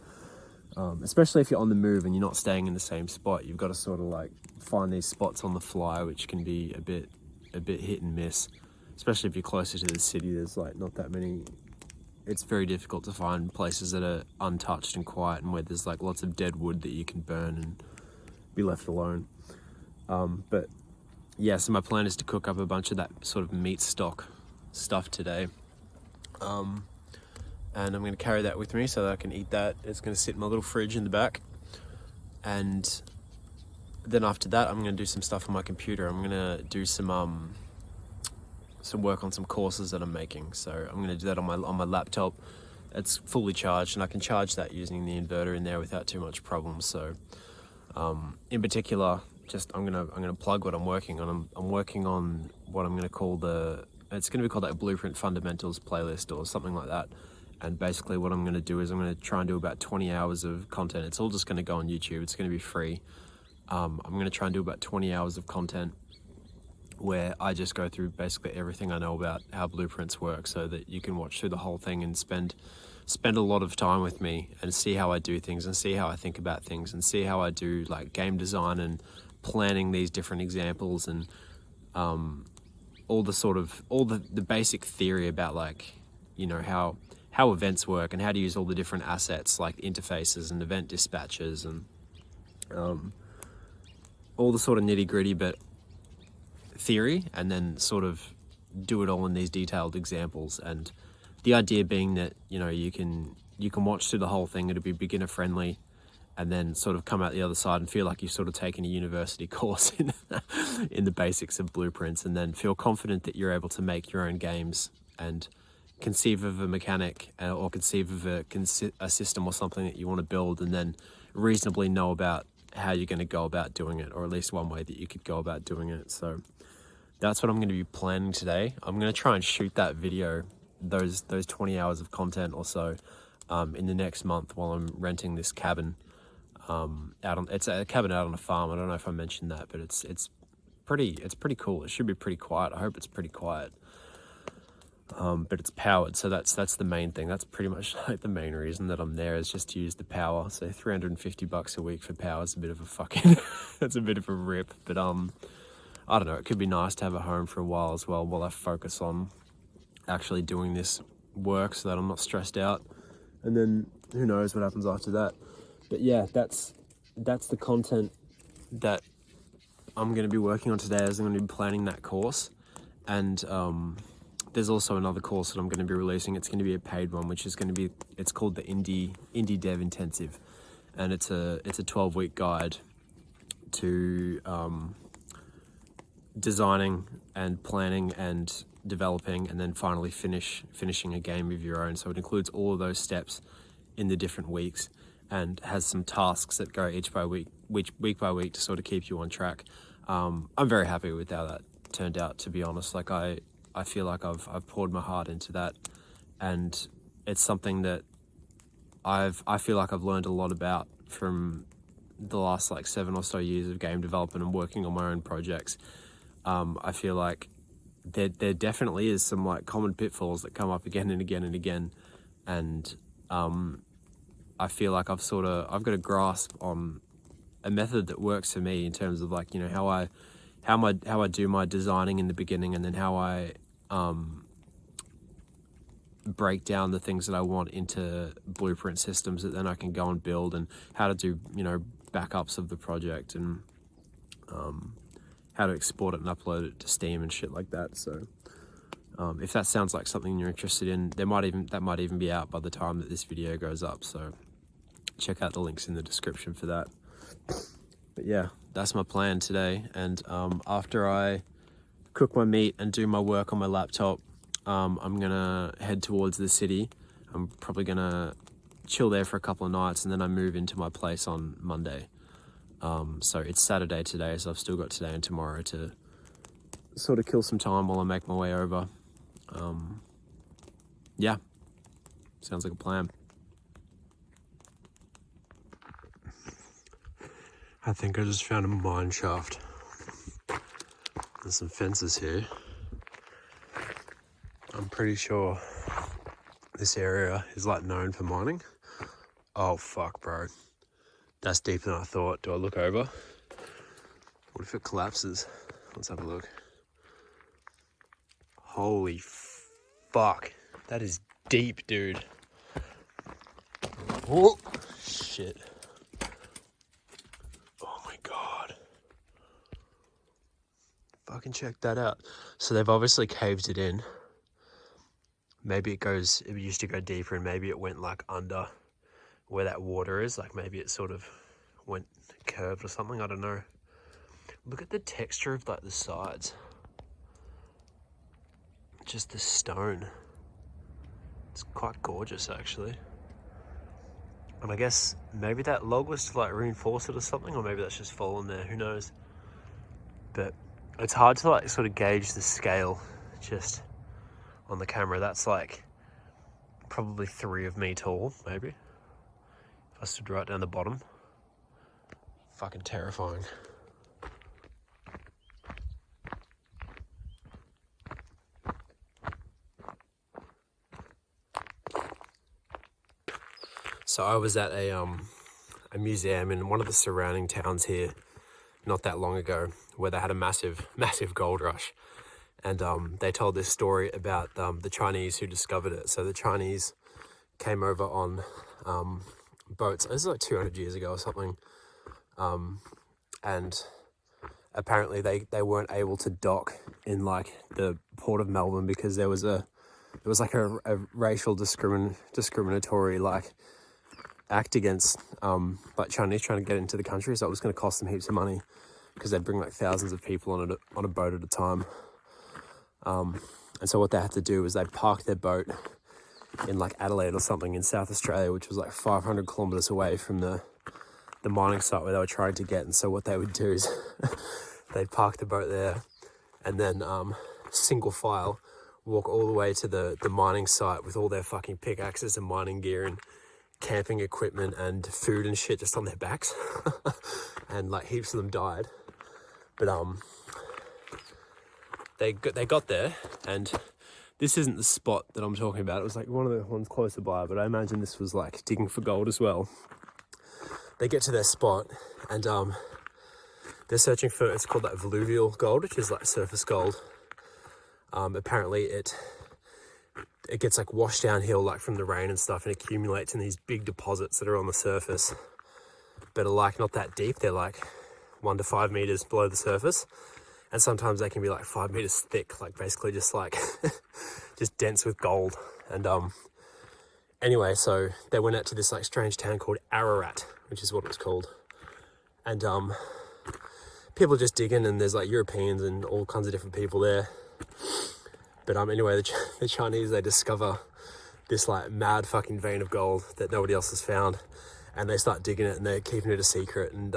Especially if you're on the move and you're not staying in the same spot, you've got to sort of like find these spots on the fly, which can be a bit hit and miss. Especially if you're closer to the city, there's like not that many. It's very difficult to find places that are untouched and quiet and where there's like lots of dead wood that you can burn and be left alone. But yeah, so my plan is to cook up a bunch of that sort of meat stock stuff today. And I'm going to carry that with me so that I can eat that. It's going to sit in my little fridge in the back. And then after that, I'm going to do some stuff on my computer. I'm going to do some work on some courses that I'm making. So I'm going to do that on my laptop. It's fully charged, and I can charge that using the inverter in there without too much problem. So in particular, I'm going to plug what I'm working on. I'm working on what I'm going to call it's going to be called like Blueprint Fundamentals playlist or something like that. And basically what I'm going to do is I'm going to try and do about 20 hours of content. It's all just going to go on YouTube. It's going to be free. I'm going to try and do about 20 hours of content where I just go through basically everything I know about how blueprints work, so that you can watch through the whole thing and spend a lot of time with me and see how I do things and see how I think about things and see how I do like game design and planning these different examples and all the basic theory about like, you know, how events work and how to use all the different assets like interfaces and event dispatches and all the sort of nitty gritty but theory, and then sort of do it all in these detailed examples. And the idea being that, you know, you can watch through the whole thing, it'll be beginner friendly, and then sort of come out the other side and feel like you've sort of taken a university course in the basics of blueprints, and then feel confident that you're able to make your own games and conceive of a mechanic or conceive of a system or something that you want to build, and then reasonably know about how you're going to go about doing it, or at least one way that you could go about doing it. So that's what I'm going to be planning today. I'm going to try and shoot that video, those 20 hours of content or so, in the next month while I'm renting this cabin. It's a cabin out on a farm. I don't know if I mentioned that, but it's pretty cool. It should be pretty quiet. I hope it's pretty quiet. But it's powered, so that's the main thing. That's pretty much like the main reason that I'm there, is just to use the power. So $350 a week for power is a bit of a fucking it's a bit of a rip. But I don't know, it could be nice to have a home for a while as well, while I focus on actually doing this work so that I'm not stressed out. And then who knows what happens after that. But yeah, that's the content that I'm going to be working on today, as I'm going to be planning that course. And there's also another course that I'm going to be releasing. It's going to be a paid one, which is going to be, it's called the Indie Dev Intensive, and it's a 12-week guide to designing and planning and developing, and then finally finishing a game of your own. So it includes all of those steps in the different weeks, and has some tasks that go week by week to sort of keep you on track. I'm very happy with how that turned out, to be honest. Like I feel like I've poured my heart into that, and it's something that I feel like I've learned a lot about from the last like 7 or so years of game development and working on my own projects. I feel like there definitely is some like common pitfalls that come up again and again and again, and I feel like I've got a grasp on a method that works for me in terms of like, you know, how I do my designing in the beginning, and then how I break down the things that I want into blueprint systems that then I can go and build, and how to do, you know, backups of the project, and how to export it and upload it to Steam and shit like that. So if that sounds like something you're interested in, that might even be out by the time that this video goes up. So check out the links in the description for that. But yeah, that's my plan today. And after I cook my meat and do my work on my laptop, I'm gonna head towards the city. I'm probably gonna chill there for a couple of nights, and then I move into my place on Monday. So it's Saturday today, so I've still got today and tomorrow to sort of kill some time while I make my way over. Yeah, sounds like a plan. I think I just found a mine shaft. There's some fences here. I'm pretty sure this area is like known for mining. Oh fuck, bro. That's deeper than I thought. Do I look over? What if it collapses? Let's have a look. Holy fuck. That is deep, dude. Oh, shit. Oh my god. Fucking check that out. So they've obviously caved it in. Maybe it used to go deeper, and maybe it went like under where that water is. Like maybe it sort of went curved or something. I don't know. Look at the texture of like the sides. Just the stone. It's quite gorgeous actually. And I guess maybe that log was to like reinforce it or something, or maybe that's just fallen there, who knows. But it's hard to like sort of gauge the scale just on the camera. That's like probably 3 of me tall, maybe. If I stood right down the bottom. Fucking terrifying. So I was at a museum in one of the surrounding towns here not that long ago, where they had a massive gold rush. And they told this story about the Chinese who discovered it. So the Chinese came over on boats. This is like 200 years ago or something. And apparently they weren't able to dock in like the port of Melbourne because there was like a racial discriminatory like act against like Chinese trying to get into the country. So it was going to cost them heaps of money because they'd bring like thousands of people on a boat at a time. And so what they had to do was they'd park their boat in like Adelaide or something in South Australia, which was like 500 kilometers away from the mining site where they were trying to get. And so what they would do is they'd park the boat there and then single file walk all the way to the mining site with all their fucking pickaxes and mining gear and camping equipment and food and shit just on their backs. And like heaps of them died. But they got there, and this isn't the spot that I'm talking about. It was like one of the ones closer by, but I imagine this was like digging for gold as well. They get to their spot, and they're searching for, it's called like alluvial gold, which is like surface gold. Apparently it gets like washed downhill like from the rain and stuff, and accumulates in these big deposits that are on the surface, but are like not that deep. They're like 1 to 5 meters below the surface. And sometimes they can be like 5 meters thick, like basically just like, just dense with gold. And anyway, so they went out to this like strange town called Ararat, which is what it was called. And people are just digging, and there's like Europeans and all kinds of different people there. But anyway, the Chinese, they discover this like mad fucking vein of gold that nobody else has found. And they start digging it, and they're keeping it a secret. And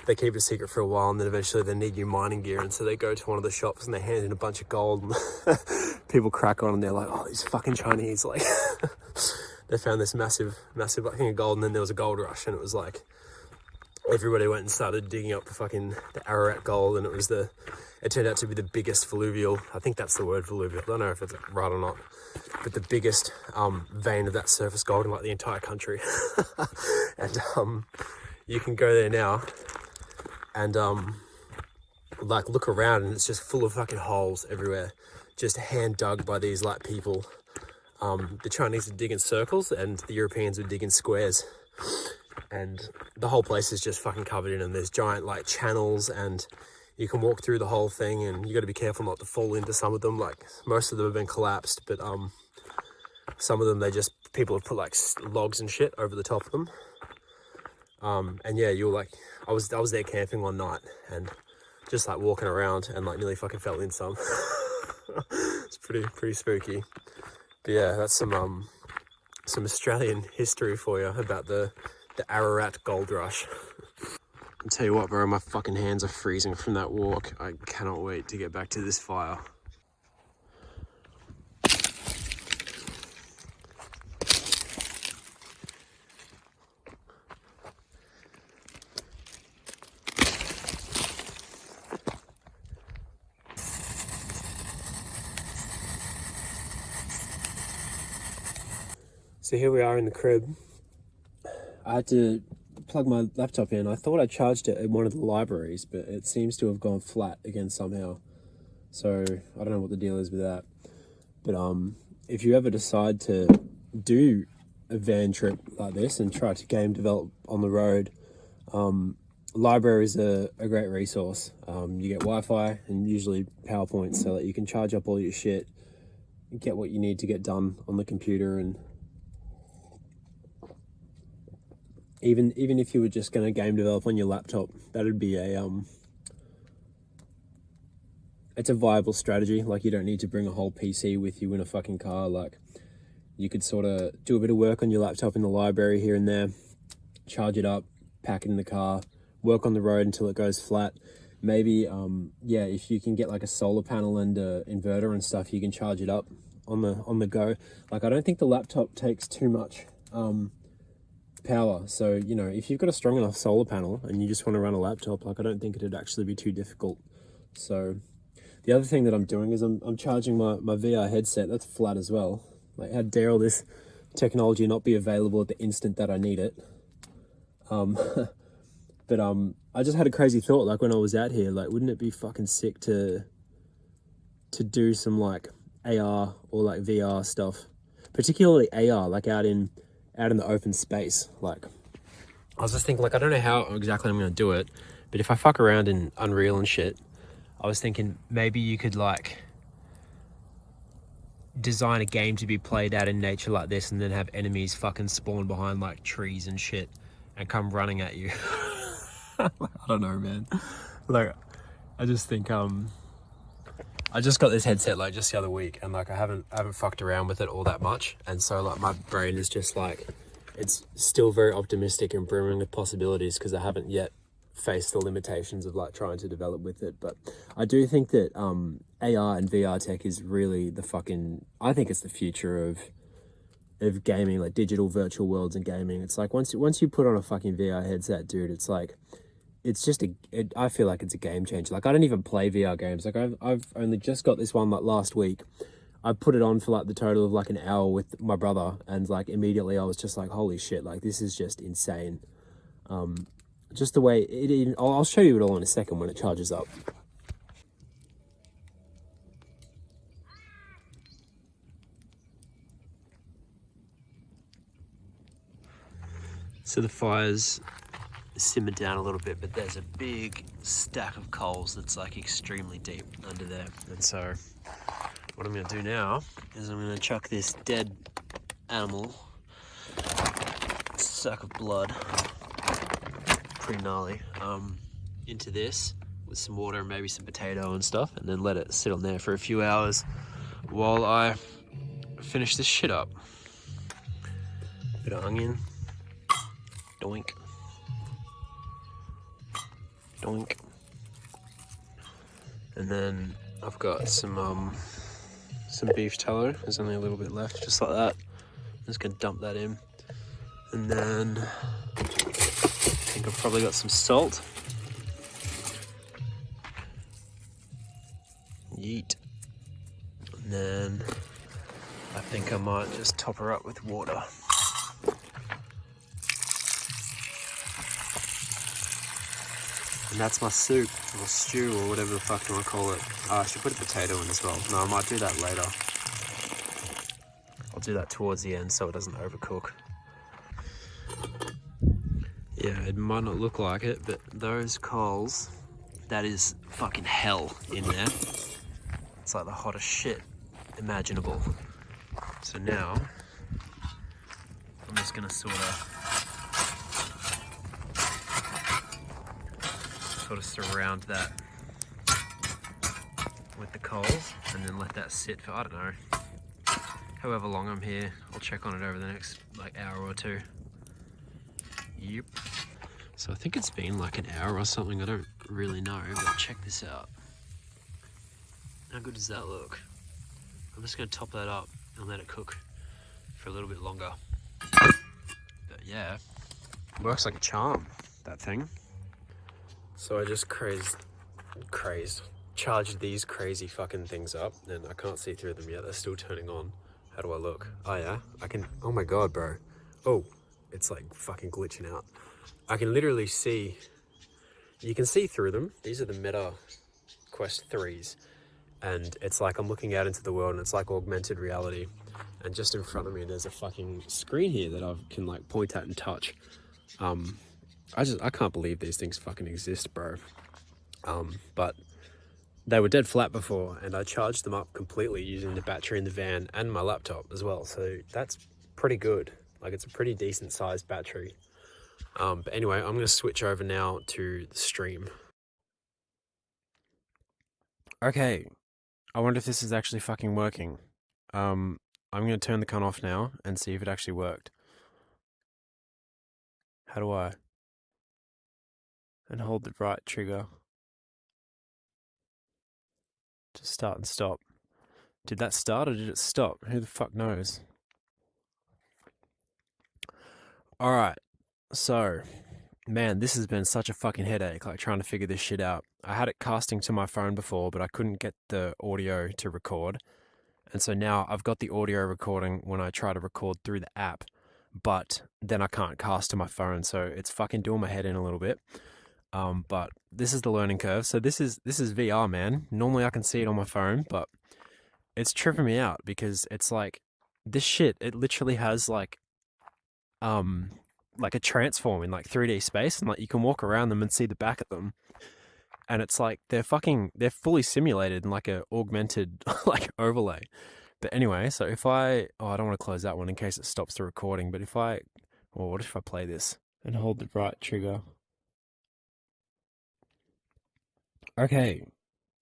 they keep it a secret for a while, and then eventually they need new mining gear, and so they go to one of the shops and they hand in a bunch of gold, and people crack on, and they're like, oh, these fucking Chinese, like they found this massive like thing of gold. And then there was a gold rush, and it was like everybody went and started digging up the Ararat gold, and it turned out to be the biggest fluvial, I think that's the word, fluvial, I don't know if it's right or not, but the biggest vein of that surface gold in like the entire country. And you can go there now and like look around, and it's just full of fucking holes everywhere, just hand dug by these like people the Chinese would dig in circles and the Europeans would dig in squares. And the whole place is just fucking covered in them. There's giant like channels, and you can walk through the whole thing, and you got to be careful not to fall into some of them. Like most of them have been collapsed, but some of them people have put like logs and shit over the top of them. And yeah, I was there camping one night and just like walking around and like nearly fucking fell in some. It's pretty spooky. But yeah, that's some Australian history for you about the Ararat gold rush. I'll tell you what, bro, my fucking hands are freezing from that walk. I cannot wait to get back to this fire. So here we are in the crib. I had to plug my laptop in. I thought I charged it at one of the libraries, but it seems to have gone flat again somehow. So I don't know what the deal is with that. But if you ever decide to do a van trip like this and try to game develop on the road, libraries are a great resource. You get Wi-Fi and usually PowerPoint so that you can charge up all your shit, get what you need to get done on the computer. And even if you were just going to game develop on your laptop, that'd be it's a viable strategy. Like, you don't need to bring a whole PC with you in a fucking car. Like, you could sort of do a bit of work on your laptop in the library here and there, charge it up, pack it in the car, work on the road until it goes flat. Maybe, if you can get like a solar panel and a inverter and stuff, you can charge it up on the go. Like, I don't think the laptop takes too much power. So, you know, if you've got a strong enough solar panel and you just want to run a laptop, like, I don't think it'd actually be too difficult. So the other thing that I'm doing is I'm charging my VR headset. That's flat as well. Like, how dare all this technology not be available at the instant that I need it. But I just had a crazy thought, like, when I was out here, like, wouldn't it be fucking sick to do some like AR or like VR stuff, particularly AR, like out in the open space. Like, I was just thinking, like, I don't know how exactly I'm going to do it, but if I fuck around in Unreal and shit, I was thinking maybe you could like design a game to be played out in nature like this, and then have enemies fucking spawn behind like trees and shit and come running at you. I don't know, man. Like, I just think I just got this headset like just the other week, and like I haven't fucked around with it all that much, and so like my brain is just like, it's still very optimistic and brimming with possibilities because I haven't yet faced the limitations of like trying to develop with it. But I do think that AR and VR tech is really I think it's the future of gaming, like digital virtual worlds and gaming. It's like once you put on a fucking VR headset, dude, it's like, it's just I feel like it's a game changer. Like, I don't even play VR games. Like, I've only just got this one like last week. I put it on for like the total of like an hour with my brother, and like immediately I was just like, holy shit, like this is just insane. Just the way it even, I'll show you it all in a second when it charges up. So the fire's simmered down a little bit, but there's a big stack of coals that's like extremely deep under there. And so what I'm going to do now is I'm going to chuck this dead animal, sack of blood, pretty gnarly, into this with some water and maybe some potato and stuff, and then let it sit on there for a few hours while I finish this shit up. Bit of onion, doink, doink, and then I've got some beef tallow. There's only a little bit left, just like that. I'm just gonna dump that in, and then I think I've probably got some salt. Yeet. And then I think I might just top her up with water. And that's my soup, or stew, or whatever the fuck you want to call it. Oh, I should put a potato in as well. No, I might do that later. do that towards the end so it doesn't overcook. Yeah, it might not look like it, but those coals, that is fucking hell in there. It's like the hottest shit imaginable. So now, I'm just gonna sort of surround that with the coals and then let that sit for, I don't know, however long I'm here. I'll check on it over the next like hour or two. Yep. So I think it's been like an hour or something, I don't really know, but check this out. How good does that look? I'm just gonna top that up and let it cook for a little bit longer. But yeah, works like a charm, that thing. So I just charged these crazy fucking things up, and I can't see through them yet. They're still turning on. How do I look? Oh yeah, I can. Oh my god, bro. Oh, it's like fucking glitching out. I can literally see. You can see through them. These are the Meta Quest 3s, and it's like I'm looking out into the world, and it's like augmented reality. And just in front of me, there's a fucking screen here that I can like point at and touch. I can't believe these things fucking exist, bro. But they were dead flat before, and I charged them up completely using the battery in the van and my laptop as well. So that's pretty good. Like, it's a pretty decent sized battery. But anyway, I'm gonna switch over now to the stream. Okay, I wonder if this is actually fucking working. I'm gonna turn the con off now and see if it actually worked. How do I? And hold the right trigger to start and stop. Did that start or did it stop? Who the fuck knows? Alright, so, man, this has been such a fucking headache, like trying to figure this shit out. I had it casting to my phone before, but I couldn't get the audio to record. And so now I've got the audio recording when I try to record through the app, but then I can't cast to my phone, so it's fucking doing my head in a little bit. But this is the learning curve. So this is VR, man. Normally I can see it on my phone, but it's tripping me out because it's like this shit, it literally has like a transform in like 3D space, and like you can walk around them and see the back of them. And it's like they're fully simulated in like a augmented like overlay. But anyway, so if I don't want to close that one in case it stops the recording, but what if I play this and hold the right trigger? Okay,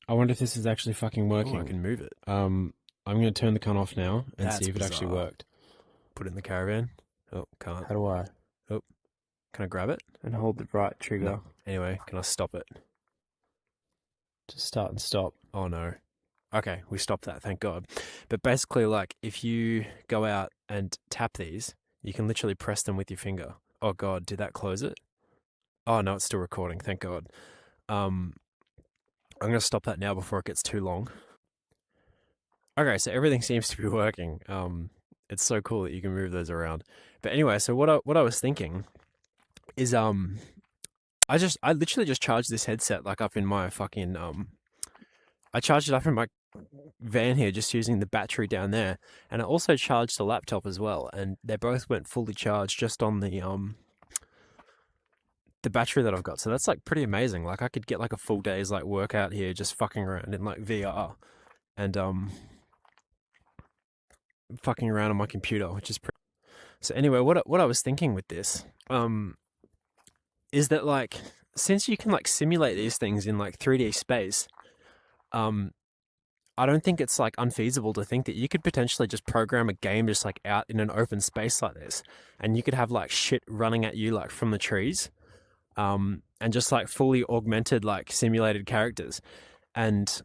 I wonder if this is actually fucking working. I can move it. I'm gonna turn the con off now and see if it actually worked. Put it in the caravan. Oh, can't. How do I? Oh, can I grab it? And hold the right trigger. No. Anyway, can I stop it? To start and stop. Oh no. Okay, we stopped that, thank God. But basically, like, if you go out and tap these, you can literally press them with your finger. Oh God, did that close it? Oh no, it's still recording, thank God. I'm gonna stop that now before it gets too long. Okay, so everything seems to be working. It's so cool that you can move those around. But anyway, so what I was thinking is I literally just charged this headset like up in my fucking I charged it up in my van here just using the battery down there, and I also charged the laptop as well, and they both went fully charged just on the battery that I've got. So that's like pretty amazing. Like I could get like a full day's like workout here just fucking around in like VR and fucking around on my computer, which is pretty. So anyway, what I was thinking with this is that like since you can like simulate these things in like 3D space, I don't think it's like unfeasible to think that you could potentially just program a game just like out in an open space like this, and you could have like shit running at you like from the trees, and just like fully augmented like simulated characters. And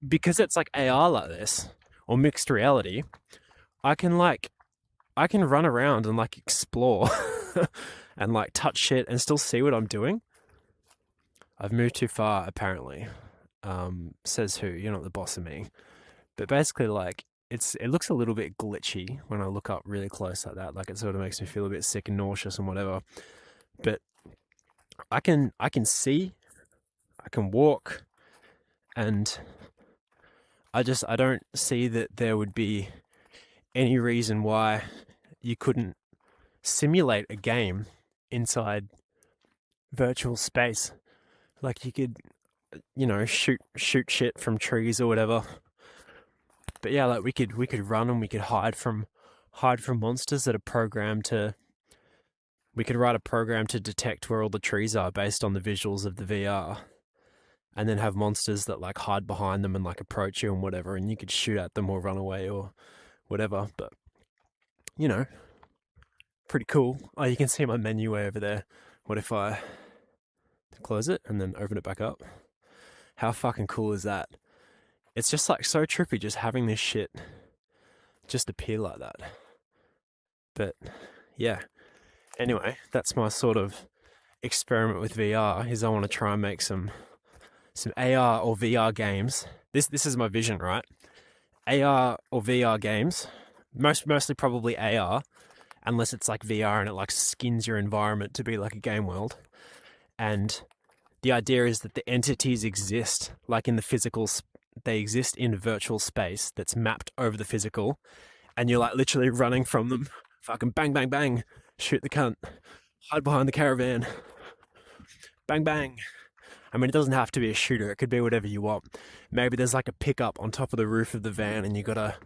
because it's like AR like this or mixed reality, I can run around and like explore and like touch shit and still see what I'm doing. I've moved too far apparently. Says who? You're not the boss of me. But basically, like it looks a little bit glitchy when I look up really close like that. Like it sort of makes me feel a bit sick and nauseous and whatever. But I can see, I can walk, and I don't see that there would be any reason why you couldn't simulate a game inside virtual space. Like you could, you know, shoot shit from trees or whatever. But yeah, like we could run and we could hide from monsters that are programmed to. We could write a program to detect where all the trees are based on the visuals of the VR, and then have monsters that like hide behind them and like approach you and whatever, and you could shoot at them or run away or whatever. But you know, pretty cool. Oh, you can see my menu way over there. What if I close it and then open it back up? How fucking cool is that? It's just like so trippy just having this shit just appear like that. But yeah, anyway, that's my sort of experiment with VR, is I want to try and make some AR or VR games. This is my vision, right? AR or VR games, mostly probably AR, unless it's like VR and it like skins your environment to be like a game world. And the idea is that the entities exist like in the physical, they exist in virtual space that's mapped over the physical, and you're like literally running from them. Fucking bang, bang, bang, shoot the cunt, hide behind the caravan, bang, bang. I mean, it doesn't have to be a shooter. It could be whatever you want. Maybe there's like a pickup on top of the roof of the van and you gotta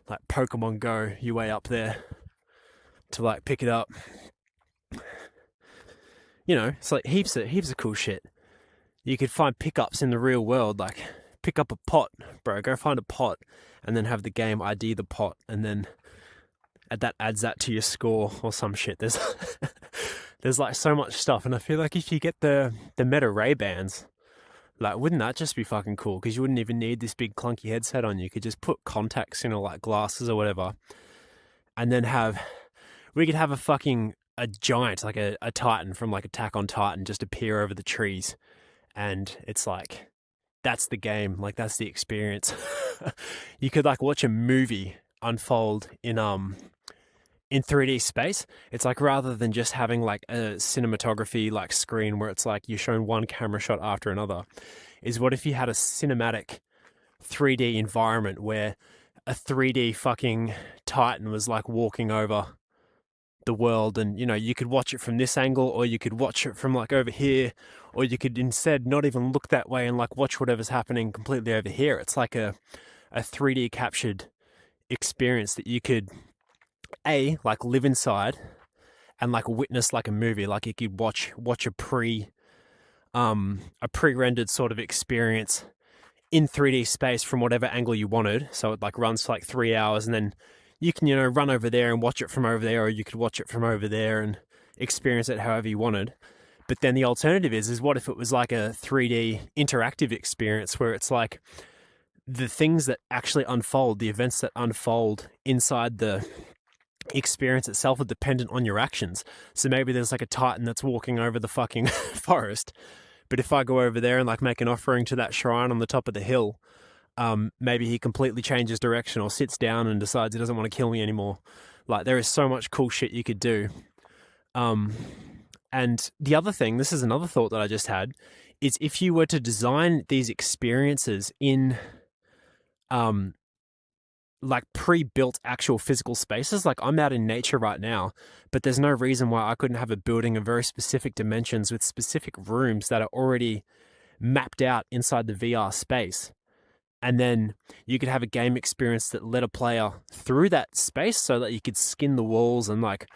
like Pokemon Go your way up there to like pick it up. You know, it's like heaps of cool shit. You could find pickups in the real world, like pick up a pot, bro. Go find a pot and then have the game ID the pot, and then that adds that to your score or some shit. There's like so much stuff, and I feel like if you get the Meta Ray-Bans, like wouldn't that just be fucking cool? Because you wouldn't even need this big clunky headset on. You could just put contacts in, or like glasses or whatever, and then we could have a giant, like a Titan from like Attack on Titan just appear over the trees, and it's like that's the game, like that's the experience. You could like watch a movie unfold in 3D space. It's like rather than just having like a cinematography like screen where it's like you're shown one camera shot after another, is what if you had a cinematic 3D environment where a 3D fucking Titan was like walking over the world, and you know, you could watch it from this angle, or you could watch it from like over here, or you could instead not even look that way and like watch whatever's happening completely over here. It's like a 3D captured experience that you could like live inside and like witness like a movie. Like you could watch a pre-rendered sort of experience in 3D space from whatever angle you wanted. So it like runs for like 3 hours, and then you can, you know, run over there and watch it from over there, or you could watch it from over there and experience it however you wanted. But then the alternative is what if it was like a 3D interactive experience where it's like the things that actually unfold, the events that unfold inside the experience itself are dependent on your actions. So maybe there's like a Titan that's walking over the fucking forest, but if I go over there and like make an offering to that shrine on the top of the hill, maybe he completely changes direction or sits down and decides he doesn't want to kill me anymore. Like there is so much cool shit you could do. And the other thing, this is another thought that I just had, is if you were to design these experiences in like pre-built actual physical spaces. Like I'm out in nature right now, but there's no reason why I couldn't have a building of very specific dimensions with specific rooms that are already mapped out inside the VR space. And then you could have a game experience that led a player through that space so that you could skin the walls and like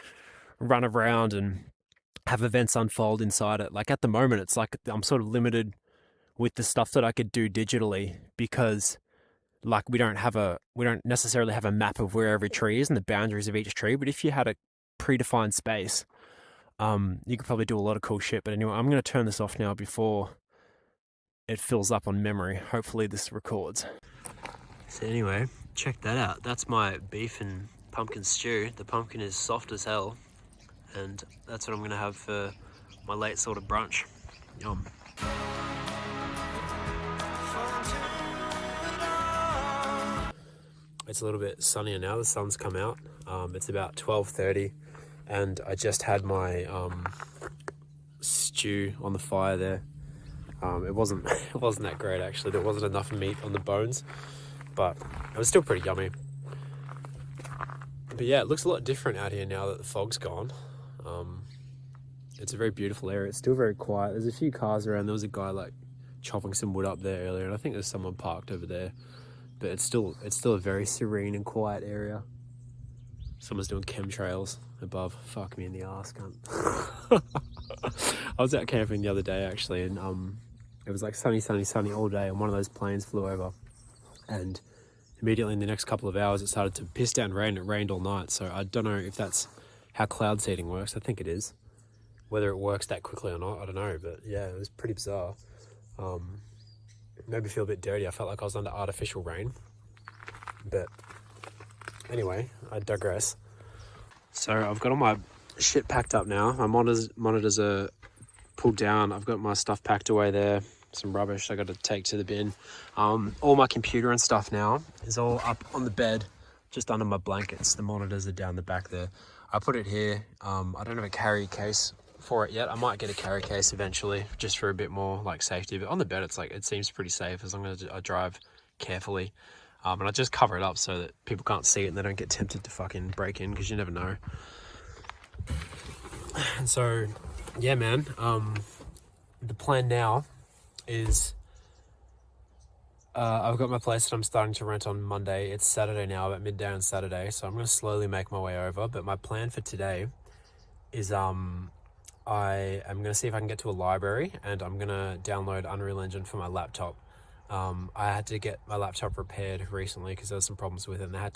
run around and have events unfold inside it. Like at the moment, it's like I'm sort of limited with the stuff that I could do digitally because like we don't necessarily have a map of where every tree is and the boundaries of each tree. But if you had a predefined space, you could probably do a lot of cool shit. But anyway, I'm going to turn this off now before it fills up on memory. Hopefully this records. So anyway, check that out. That's my beef and pumpkin stew. The pumpkin is soft as hell, and that's what I'm going to have for my late sort of brunch. Yum. It's a little bit sunnier now. The sun's come out. It's about 12:30, and I just had my stew on the fire there. It wasn't that great actually. There wasn't enough meat on the bones, but it was still pretty yummy. But yeah, it looks a lot different out here now that the fog's gone. It's a very beautiful area. It's still very quiet. There's a few cars around. There was a guy like chopping some wood up there earlier, and I think there's someone parked over there. But it's still a very serene and quiet area. Someone's doing chemtrails above. Fuck me in the arse, cunt. I was out camping the other day actually, and it was like sunny all day, and one of those planes flew over, and immediately in the next couple of hours it started to piss down rain. It rained all night, so I don't know if that's how cloud seeding works. I think it is. Whether it works that quickly or not, I don't know, but yeah, it was pretty bizarre. Made me feel a bit dirty. I felt like I was under artificial rain. But anyway, I digress. So I've got all my shit packed up now. My monitors are pulled down. I've got my stuff packed away there. Some rubbish I got to take to the bin. All my computer and stuff now is all up on the bed, just under my blankets. The monitors are down the back there. I put it here. I don't have a carry case for it yet. I might get a carry case eventually, just for a bit more like safety. But on the bed, it's like, it seems pretty safe as long as I drive carefully. And I just cover it up so that people can't see it and they don't get tempted to fucking break in, because you never know. And so, yeah, man. The plan now is I've got my place that I'm starting to rent on Monday. It's Saturday now, about midday on Saturday, so I'm going to slowly make my way over. But my plan for today is I am going to see if I can get to a library, and I'm going to download Unreal Engine for my laptop. I had to get my laptop repaired recently because there was some problems with it, and I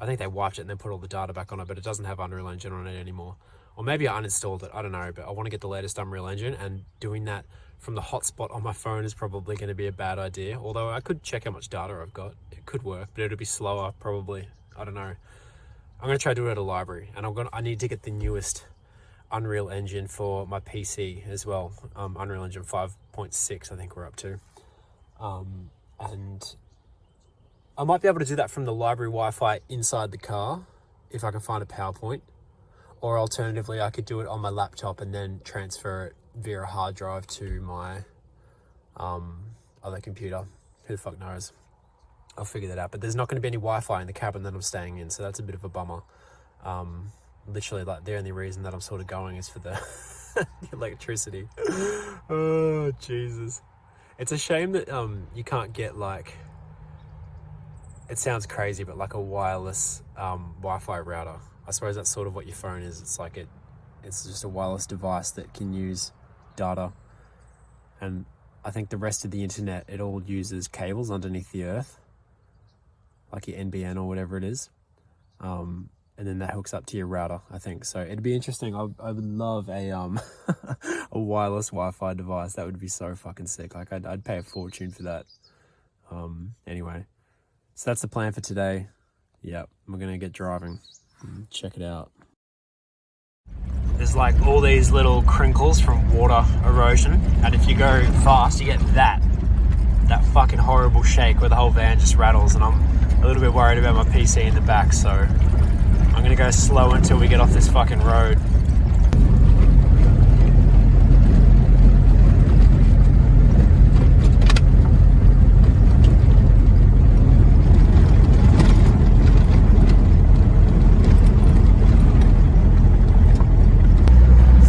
think they wiped it and then put all the data back on it, but it doesn't have Unreal Engine on it anymore. Or maybe I uninstalled it, I don't know, but I want to get the latest Unreal Engine, and doing that from the hotspot on my phone is probably going to be a bad idea. Although I could check how much data I've got. It could work, but it'll be slower probably. I don't know. I'm going to try to do it at a library, and I need to get the newest Unreal Engine for my PC as well. Unreal Engine 5.6 I think we're up to. And I might be able to do that from the library Wi-Fi inside the car if I can find a PowerPoint, or alternatively I could do it on my laptop and then transfer it via a hard drive to my other computer. Who the fuck knows? I'll figure that out. But there's not going to be any Wi-Fi in the cabin that I'm staying in, so that's a bit of a bummer. Literally, like, the only reason that I'm sort of going is for the electricity. Oh, Jesus. It's a shame that you can't get, like, it sounds crazy, but like a wireless Wi-Fi router. I suppose that's sort of what your phone is. It's like it's just a wireless device that can use data. And I think the rest of the internet, it all uses cables underneath the earth, like your NBN or whatever it is. And then that hooks up to your router, I think. So it'd be interesting. I would love a a wireless Wi-Fi device. That would be so fucking sick. Like I'd pay a fortune for that. Anyway, so that's the plan for today. Yep, we're gonna get driving. Check it out. There's like all these little crinkles from water erosion, and if you go fast, you get that fucking horrible shake where the whole van just rattles. And I'm a little bit worried about my PC in the back, so I'm gonna go slow until we get off this fucking road.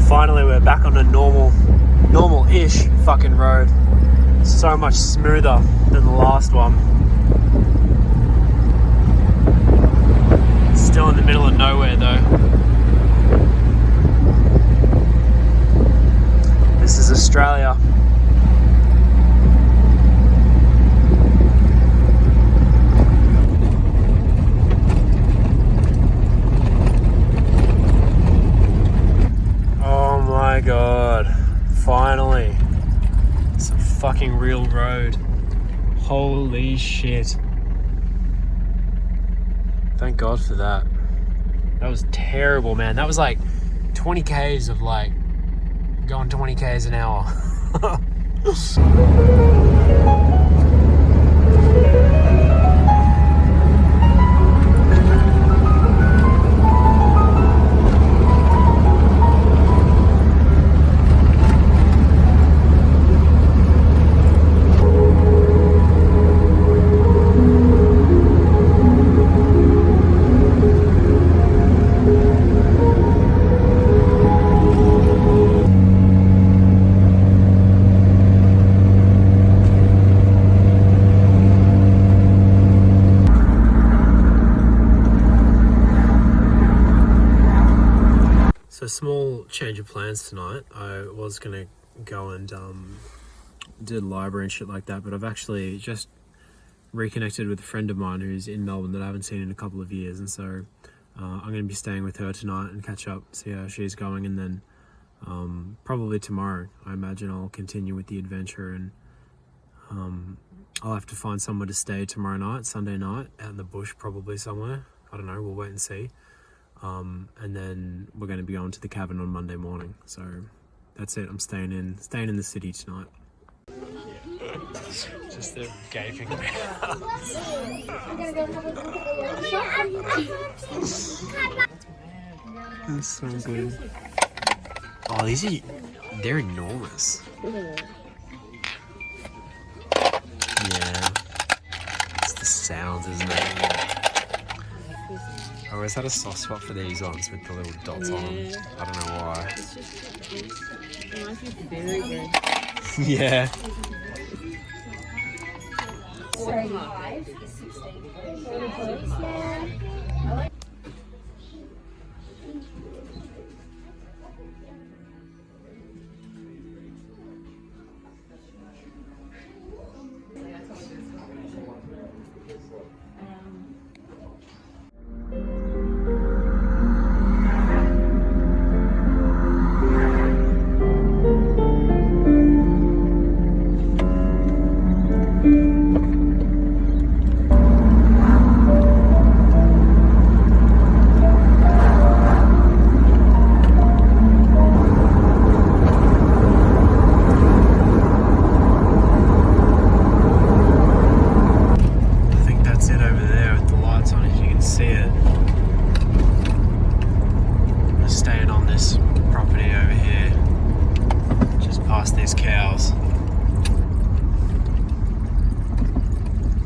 Finally, we're back on a normal-ish fucking road. So much smoother than the last one. Still in the middle of nowhere though. This is Australia. Oh my god. Finally. Some fucking real road. Holy shit. Thank God for that. That was terrible, man. That was like 20 Ks of like going 20 Ks an hour. small change of plans tonight. I was gonna go and do the library and shit like that, but I've actually just reconnected with a friend of mine who's in Melbourne that I haven't seen in a couple of years, and so I'm going to be staying with her tonight and catch up, see how she's going, and then probably tomorrow I imagine I'll continue with the adventure, and I'll have to find somewhere to stay tomorrow night, Sunday night, out in the bush probably somewhere. I don't know, we'll wait and see. And then we're going to be going to the cabin on Monday morning. So that's it. I'm staying in the city tonight. Just a gaping mouth. That's so good. Oh, they're enormous. Yeah. It's the sounds, isn't it? I always had a soft spot for these ones with the little dots on them. I don't know why. It's just it reminds me of very good. Yeah.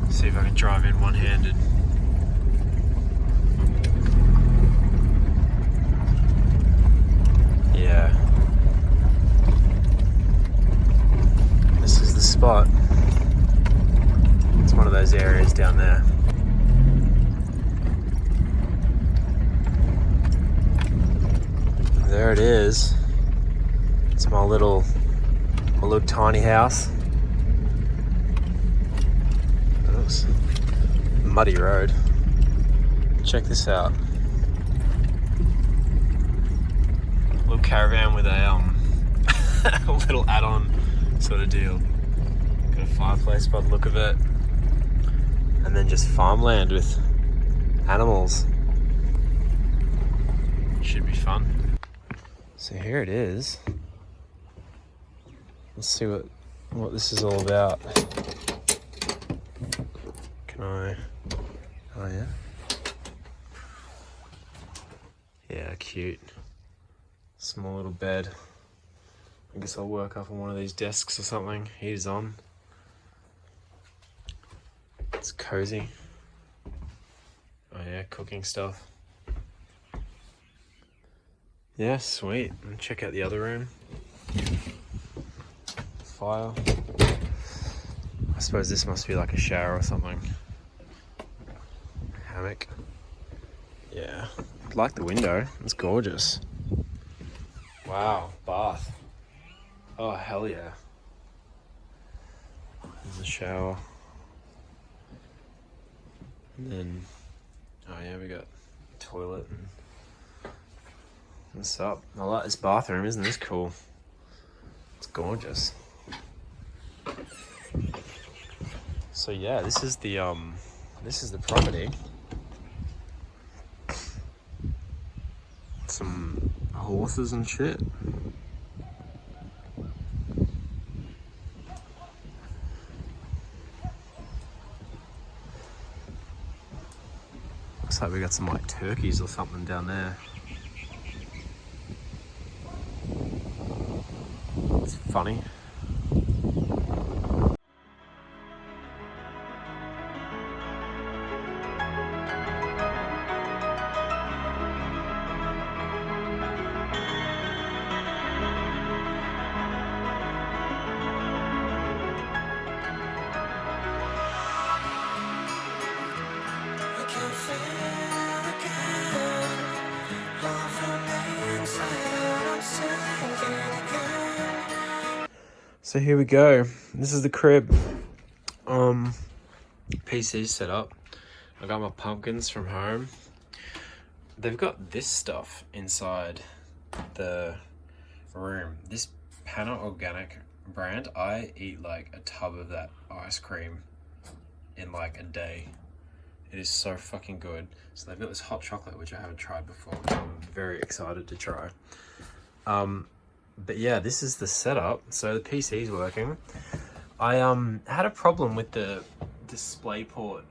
See if I can drive in one-handed. Yeah. This is the spot. It's one of those areas down there. There it is. It's my little tiny house. Muddy road. Check this out. Little caravan with a a little add-on sort of deal. Got a fireplace by the look of it, and then just farmland with animals. Should be fun. So here it is. Let's see what this is all about. Can I? Oh yeah. Yeah, cute. Small little bed. I guess I'll work up on one of these desks or something. Heater's on. It's cozy. Oh yeah, cooking stuff. Yeah, sweet. And check out the other room. Fire. I suppose this must be like a shower or something. Hammock. Yeah, I like the window. It's gorgeous. Wow, bath. Oh, hell yeah. There's a shower. And then, oh yeah, we got a toilet. And what's up? I like this bathroom, isn't this cool? It's gorgeous. So yeah, this is the property. Some horses and shit. Looks like we got some like turkeys or something down there. It's funny. Feel again, all from the inside. So here we go. This is the crib. PC's set up. I got my pumpkins from home. They've got this stuff inside the room. This Panna Organic brand, I eat like a tub of that ice cream in like a day. It is so fucking good. So they've got this hot chocolate, which I haven't tried before, which I'm very excited to try. But yeah, this is the setup. So the PC's working. I had a problem with the display port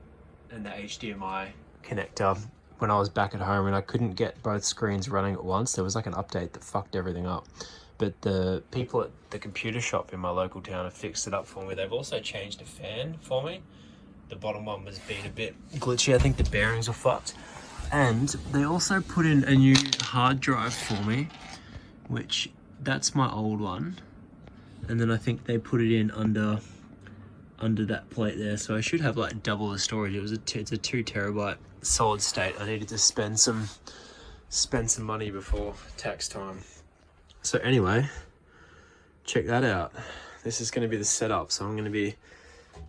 and the HDMI connector when I was back at home, and I couldn't get both screens running at once. There was like an update that fucked everything up. But the people at the computer shop in my local town have fixed it up for me. They've also changed a fan for me. The bottom one was being a bit glitchy. I think the bearings were fucked. And they also put in a new hard drive for me, which that's my old one. And then I think they put it in under that plate there. So I should have like double the storage. It's a 2 terabyte solid state. I needed to spend some money before tax time. So anyway, check that out. This is going to be the setup. So I'm going to be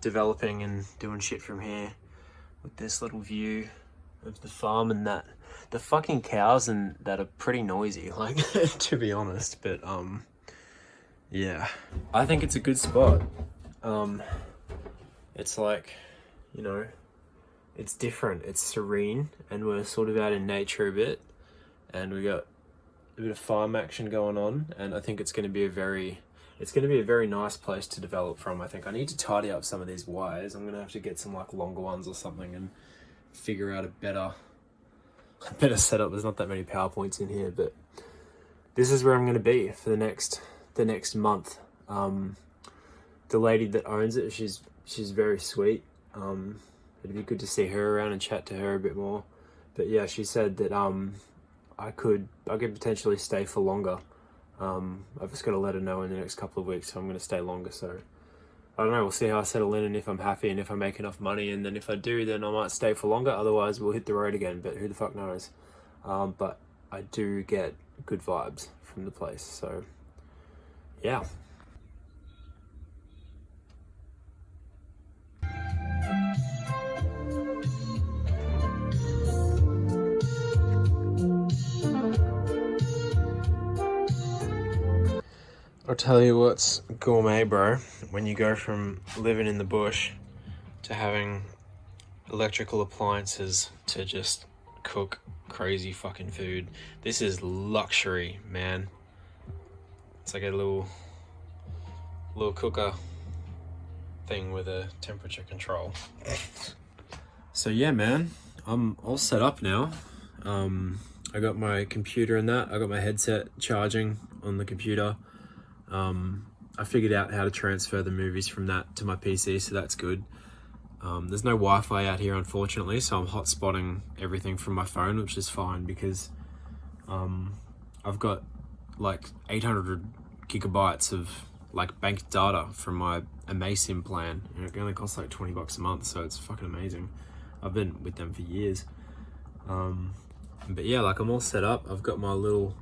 developing and doing shit from here with this little view of the farm and that. The fucking cows and that are pretty noisy, like, to be honest. But yeah, I think it's a good spot. It's like, you know, it's different, it's serene, and we're sort of out in nature a bit, and we got a bit of farm action going on, and I think it's going to be a very nice place to develop from. I think I need to tidy up some of these wires. I'm going to have to get some like longer ones or something and figure out a better setup. There's not that many PowerPoints in here, but this is where I'm going to be for the next month. The lady that owns it, she's very sweet. It'd be good to see her around and chat to her a bit more. But yeah, she said that I could potentially stay for longer. I've just got to let her know in the next couple of weeks, so I'm going to stay longer. So I don't know, we'll see how I settle in and if I'm happy and if I make enough money, and then if I do, then I might stay for longer. Otherwise we'll hit the road again, but who the fuck knows. But I do get good vibes from the place, so yeah. I'll tell you what's gourmet, bro, when you go from living in the bush to having electrical appliances to just cook crazy fucking food. This is luxury, man. It's like a little cooker thing with a temperature control. So yeah, man, I'm all set up now. I got my computer and that. I got my headset charging on the computer. I figured out how to transfer the movies from that to my PC, so that's good. There's no Wi-Fi out here, unfortunately, so I'm hotspotting everything from my phone, which is fine because I've got like 800 gigabytes of like bank data from my Amasim plan, and it only costs like $20 a month, so it's fucking amazing. I've been with them for years. But yeah, like I'm all set up. I've got my little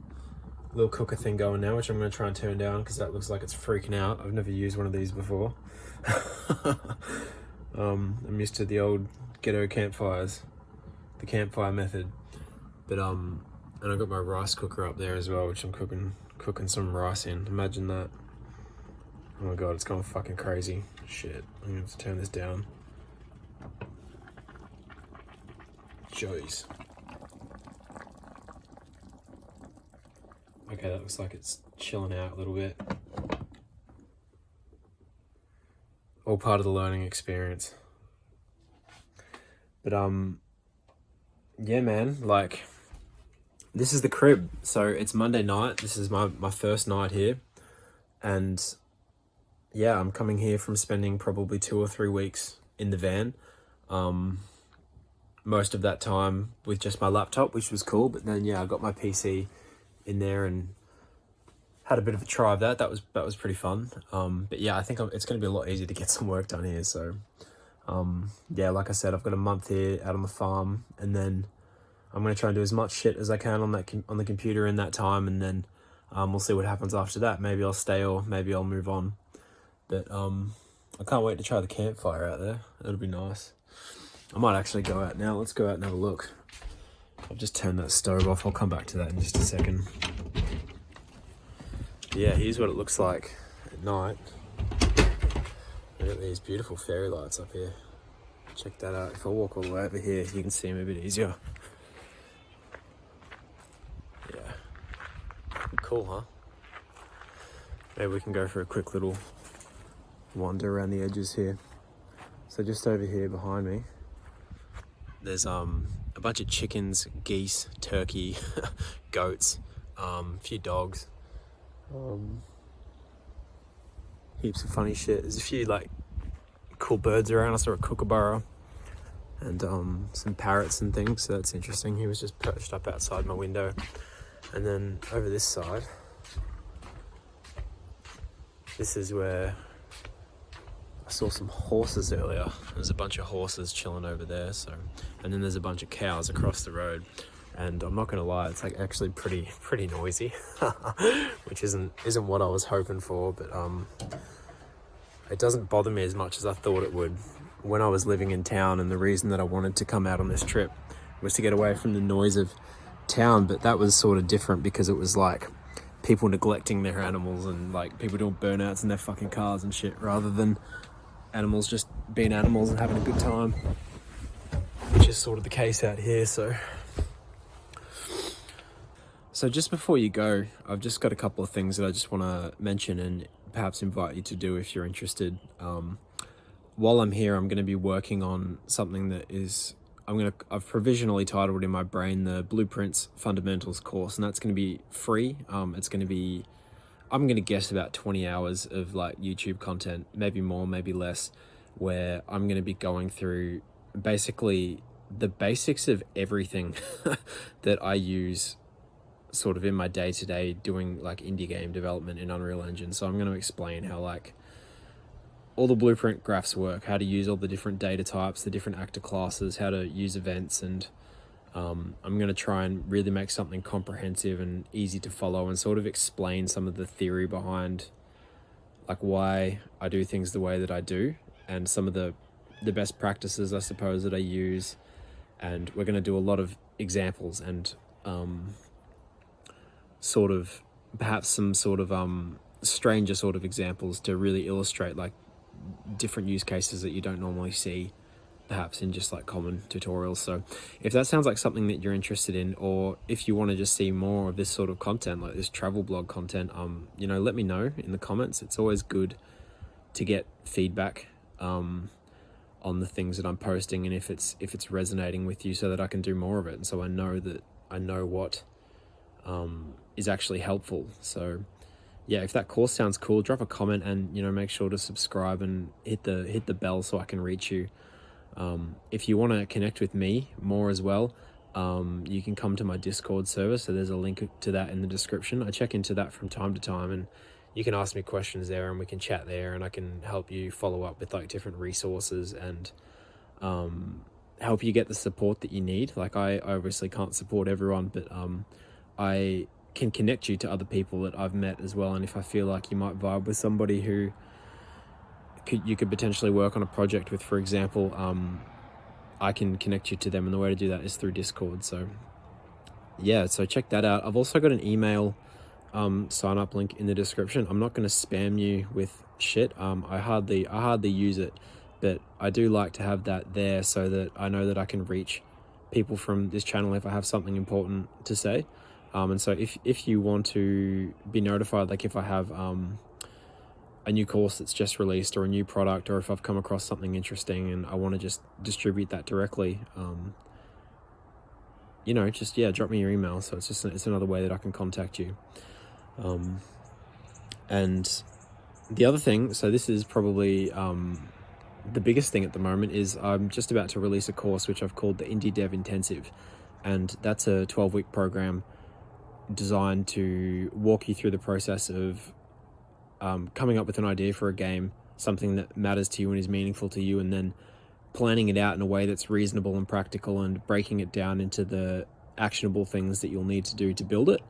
cooker thing going now, which I'm going to try and turn down because that looks like it's freaking out. I've never used one of these before. I'm used to the old ghetto campfires, the campfire method. But and I got my rice cooker up there as well, which I'm cooking some rice in. Imagine that. Oh my god, it's going fucking crazy. Shit, I'm gonna have to turn this down. Jeez. Okay, that looks like it's chilling out a little bit. All part of the learning experience. But yeah, man, like this is the crib. So it's Monday night. This is my first night here, and yeah, I'm coming here from spending probably 2 or 3 weeks in the van. Most of that time with just my laptop, which was cool. But then yeah, I got my PC in there and had a bit of a try of that. That was pretty fun. But yeah, I think it's going to be a lot easier to get some work done here. So yeah, like I said, I've got a month here out on the farm, and then I'm going to try and do as much shit as I can on the computer in that time, and then we'll see what happens after that. Maybe I'll stay or maybe I'll move on. But I can't wait to try the campfire out there. It'll be nice. I might actually go out now. Let's go out and have a look. I've just turned that stove off. I'll come back to that in just a second. But yeah, here's what it looks like at night. Look at these beautiful fairy lights up here. Check that out. If I walk all the way over here, you can see them a bit easier. Yeah. Cool, huh? Maybe we can go for a quick little wander around the edges here. So just over here behind me, there's a bunch of chickens, geese, turkey, goats, a few dogs, heaps of funny shit. There's a few like cool birds around. I saw a kookaburra and some parrots and things, so that's interesting. He was just perched up outside my window. And then over this side, this is where I saw some horses earlier. There's a bunch of horses chilling over there. So, and then there's a bunch of cows across the road. And I'm not gonna lie, it's like actually pretty noisy, which isn't what I was hoping for. But it doesn't bother me as much as I thought it would when I was living in town. And the reason that I wanted to come out on this trip was to get away from the noise of town. But that was sort of different because it was like people neglecting their animals and like people doing burnouts in their fucking cars and shit, rather than animals just being animals and having a good time, which is sort of the case out here. So just before you go, I've just got a couple of things that I just want to mention and perhaps invite you to do if you're interested. While I'm here, I'm going to be working on something that is, I've provisionally titled in my brain the Blueprints Fundamentals course, and that's going to be free. It's going to be, I'm going to guess about 20 hours of like YouTube content, maybe more, maybe less, where I'm going to be going through basically the basics of everything that I use sort of in my day-to-day doing like indie game development in Unreal Engine. So I'm going to explain how like all the blueprint graphs work, how to use all the different data types, the different actor classes, how to use events, and I'm going to try and really make something comprehensive and easy to follow and sort of explain some of the theory behind like why I do things the way that I do and some of the best practices, I suppose, that I use. And we're going to do a lot of examples and sort of perhaps some sort of stranger sort of examples to really illustrate like different use cases that you don't normally see perhaps in just like common tutorials. So if that sounds like something that you're interested in, or if you want to just see more of this sort of content, like this travel blog content, you know, let me know in the comments. It's always good to get feedback on the things that I'm posting, and if it's resonating with you, so that I can do more of it, and so I know what is actually helpful. So yeah, if that course sounds cool, drop a comment, and you know, make sure to subscribe and hit the bell so I can reach you. If you want to connect with me more as well, you can come to my Discord server, so there's a link to that in the description. I check into that from time to time, and you can ask me questions there and we can chat there, and I can help you follow up with like different resources and help you get the support that you need. Like I obviously can't support everyone, but I can connect you to other people that I've met as well. And if I feel like you might vibe with somebody who you could potentially work on a project with, for example, I can connect you to them, and the way to do that is through Discord. So yeah, so check that out. I've also got an email sign up link in the description. I'm not going to spam you with shit. I hardly use it, but I do like to have that there so that I know that I can reach people from this channel if I have something important to say. And so if you want to be notified, like if I have a new course that's just released, or a new product, or if I've come across something interesting and I want to just distribute that directly, you know, just, yeah, drop me your email. So it's another way that I can contact you. And the other thing, so this is probably the biggest thing at the moment, is I'm just about to release a course which I've called the Indie Dev Intensive, and that's a 12-week program designed to walk you through the process of coming up with an idea for a game, something that matters to you and is meaningful to you, and then planning it out in a way that's reasonable and practical, and breaking it down into the actionable things that you'll need to do to build it.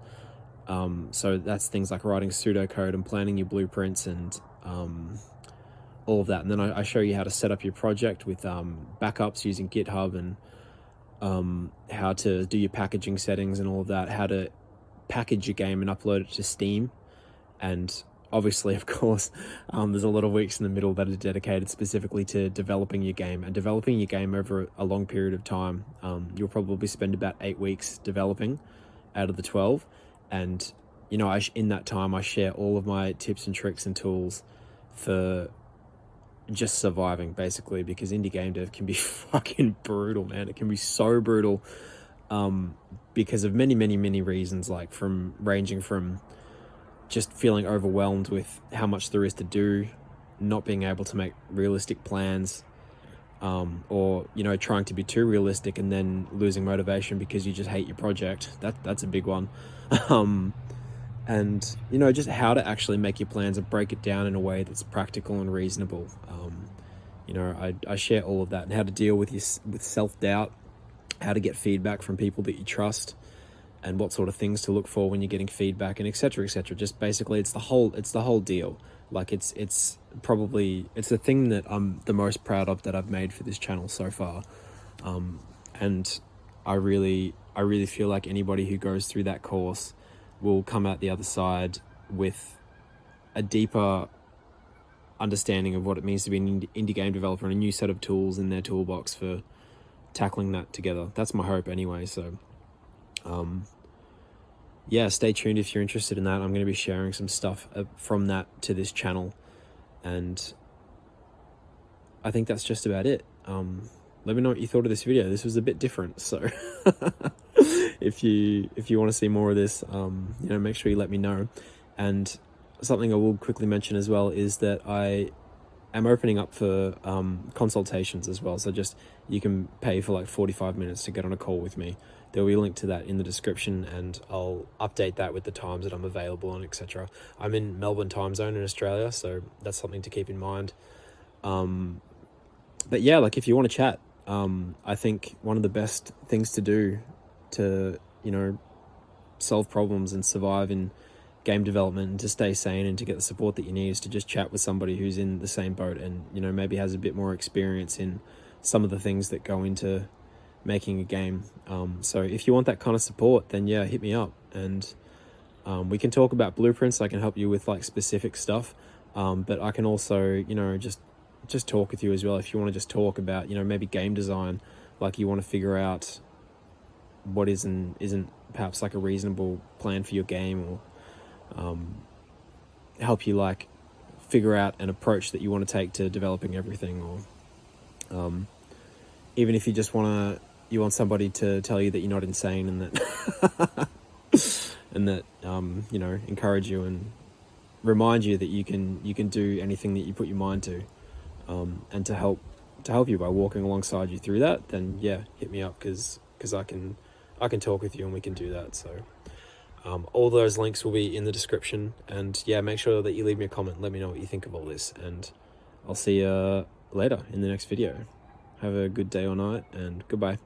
So that's things like writing pseudocode and planning your blueprints, and all of that. And then I show you how to set up your project with backups using GitHub, and how to do your packaging settings and all of that, how to package your game and upload it to Steam. And obviously, of course, there's a lot of weeks in the middle that are dedicated specifically to developing your game. And developing your game over a long period of time, you'll probably spend about 8 weeks developing out of the 12. And, you know, in that time, I share all of my tips and tricks and tools for just surviving, basically, because indie game dev can be fucking brutal, man. It can be so brutal, because of many reasons, like ranging from just feeling overwhelmed with how much there is to do, not being able to make realistic plans, or, you know, trying to be too realistic and then losing motivation because you just hate your project. That's a big one. And, you know, just how to actually make your plans and break it down in a way that's practical and reasonable. You know, I share all of that, and how to deal with self-doubt, how to get feedback from people that you trust, and what sort of things to look for when you're getting feedback, and etc. Just basically, it's the whole deal. Like, it's the thing that I'm the most proud of that I've made for this channel so far. And I really feel like anybody who goes through that course will come out the other side with a deeper understanding of what it means to be an indie game developer, and a new set of tools in their toolbox for tackling that together. That's my hope anyway. So yeah, stay tuned if you're interested in that. I'm going to be sharing some stuff from that to this channel, and I think that's just about it. Let me know what you thought of this video. This was a bit different, so if you want to see more of this, you know, make sure you let me know. And something I will quickly mention as well is that I am opening up for consultations as well. So just, you can pay for like 45 minutes to get on a call with me. There'll be a link to that in the description, and I'll update that with the times that I'm available and etc. I'm in Melbourne time zone in Australia, so that's something to keep in mind. But yeah, like, if you want to chat, I think one of the best things to do to, you know, solve problems and survive in game development, and to stay sane and to get the support that you need, is to just chat with somebody who's in the same boat, and, you know, maybe has a bit more experience in some of the things that go into making a game. So if you want that kind of support, then yeah, hit me up, and we can talk about blueprints. I can help you with like specific stuff, but I can also, you know, just talk with you as well if you want to just talk about, you know, maybe game design, like you want to figure out what isn't perhaps like a reasonable plan for your game, or help you like figure out an approach that you want to take to developing everything, or even if you just want somebody to tell you that you're not insane, and that and that you know, encourage you and remind you that you can do anything that you put your mind to, and to help you by walking alongside you through that, then yeah, hit me up, because I can talk with you and we can do that. So all those links will be in the description, and yeah, make sure that you leave me a comment, let me know what you think of all this, and I'll see you later in the next video. Have a good day or night, and goodbye.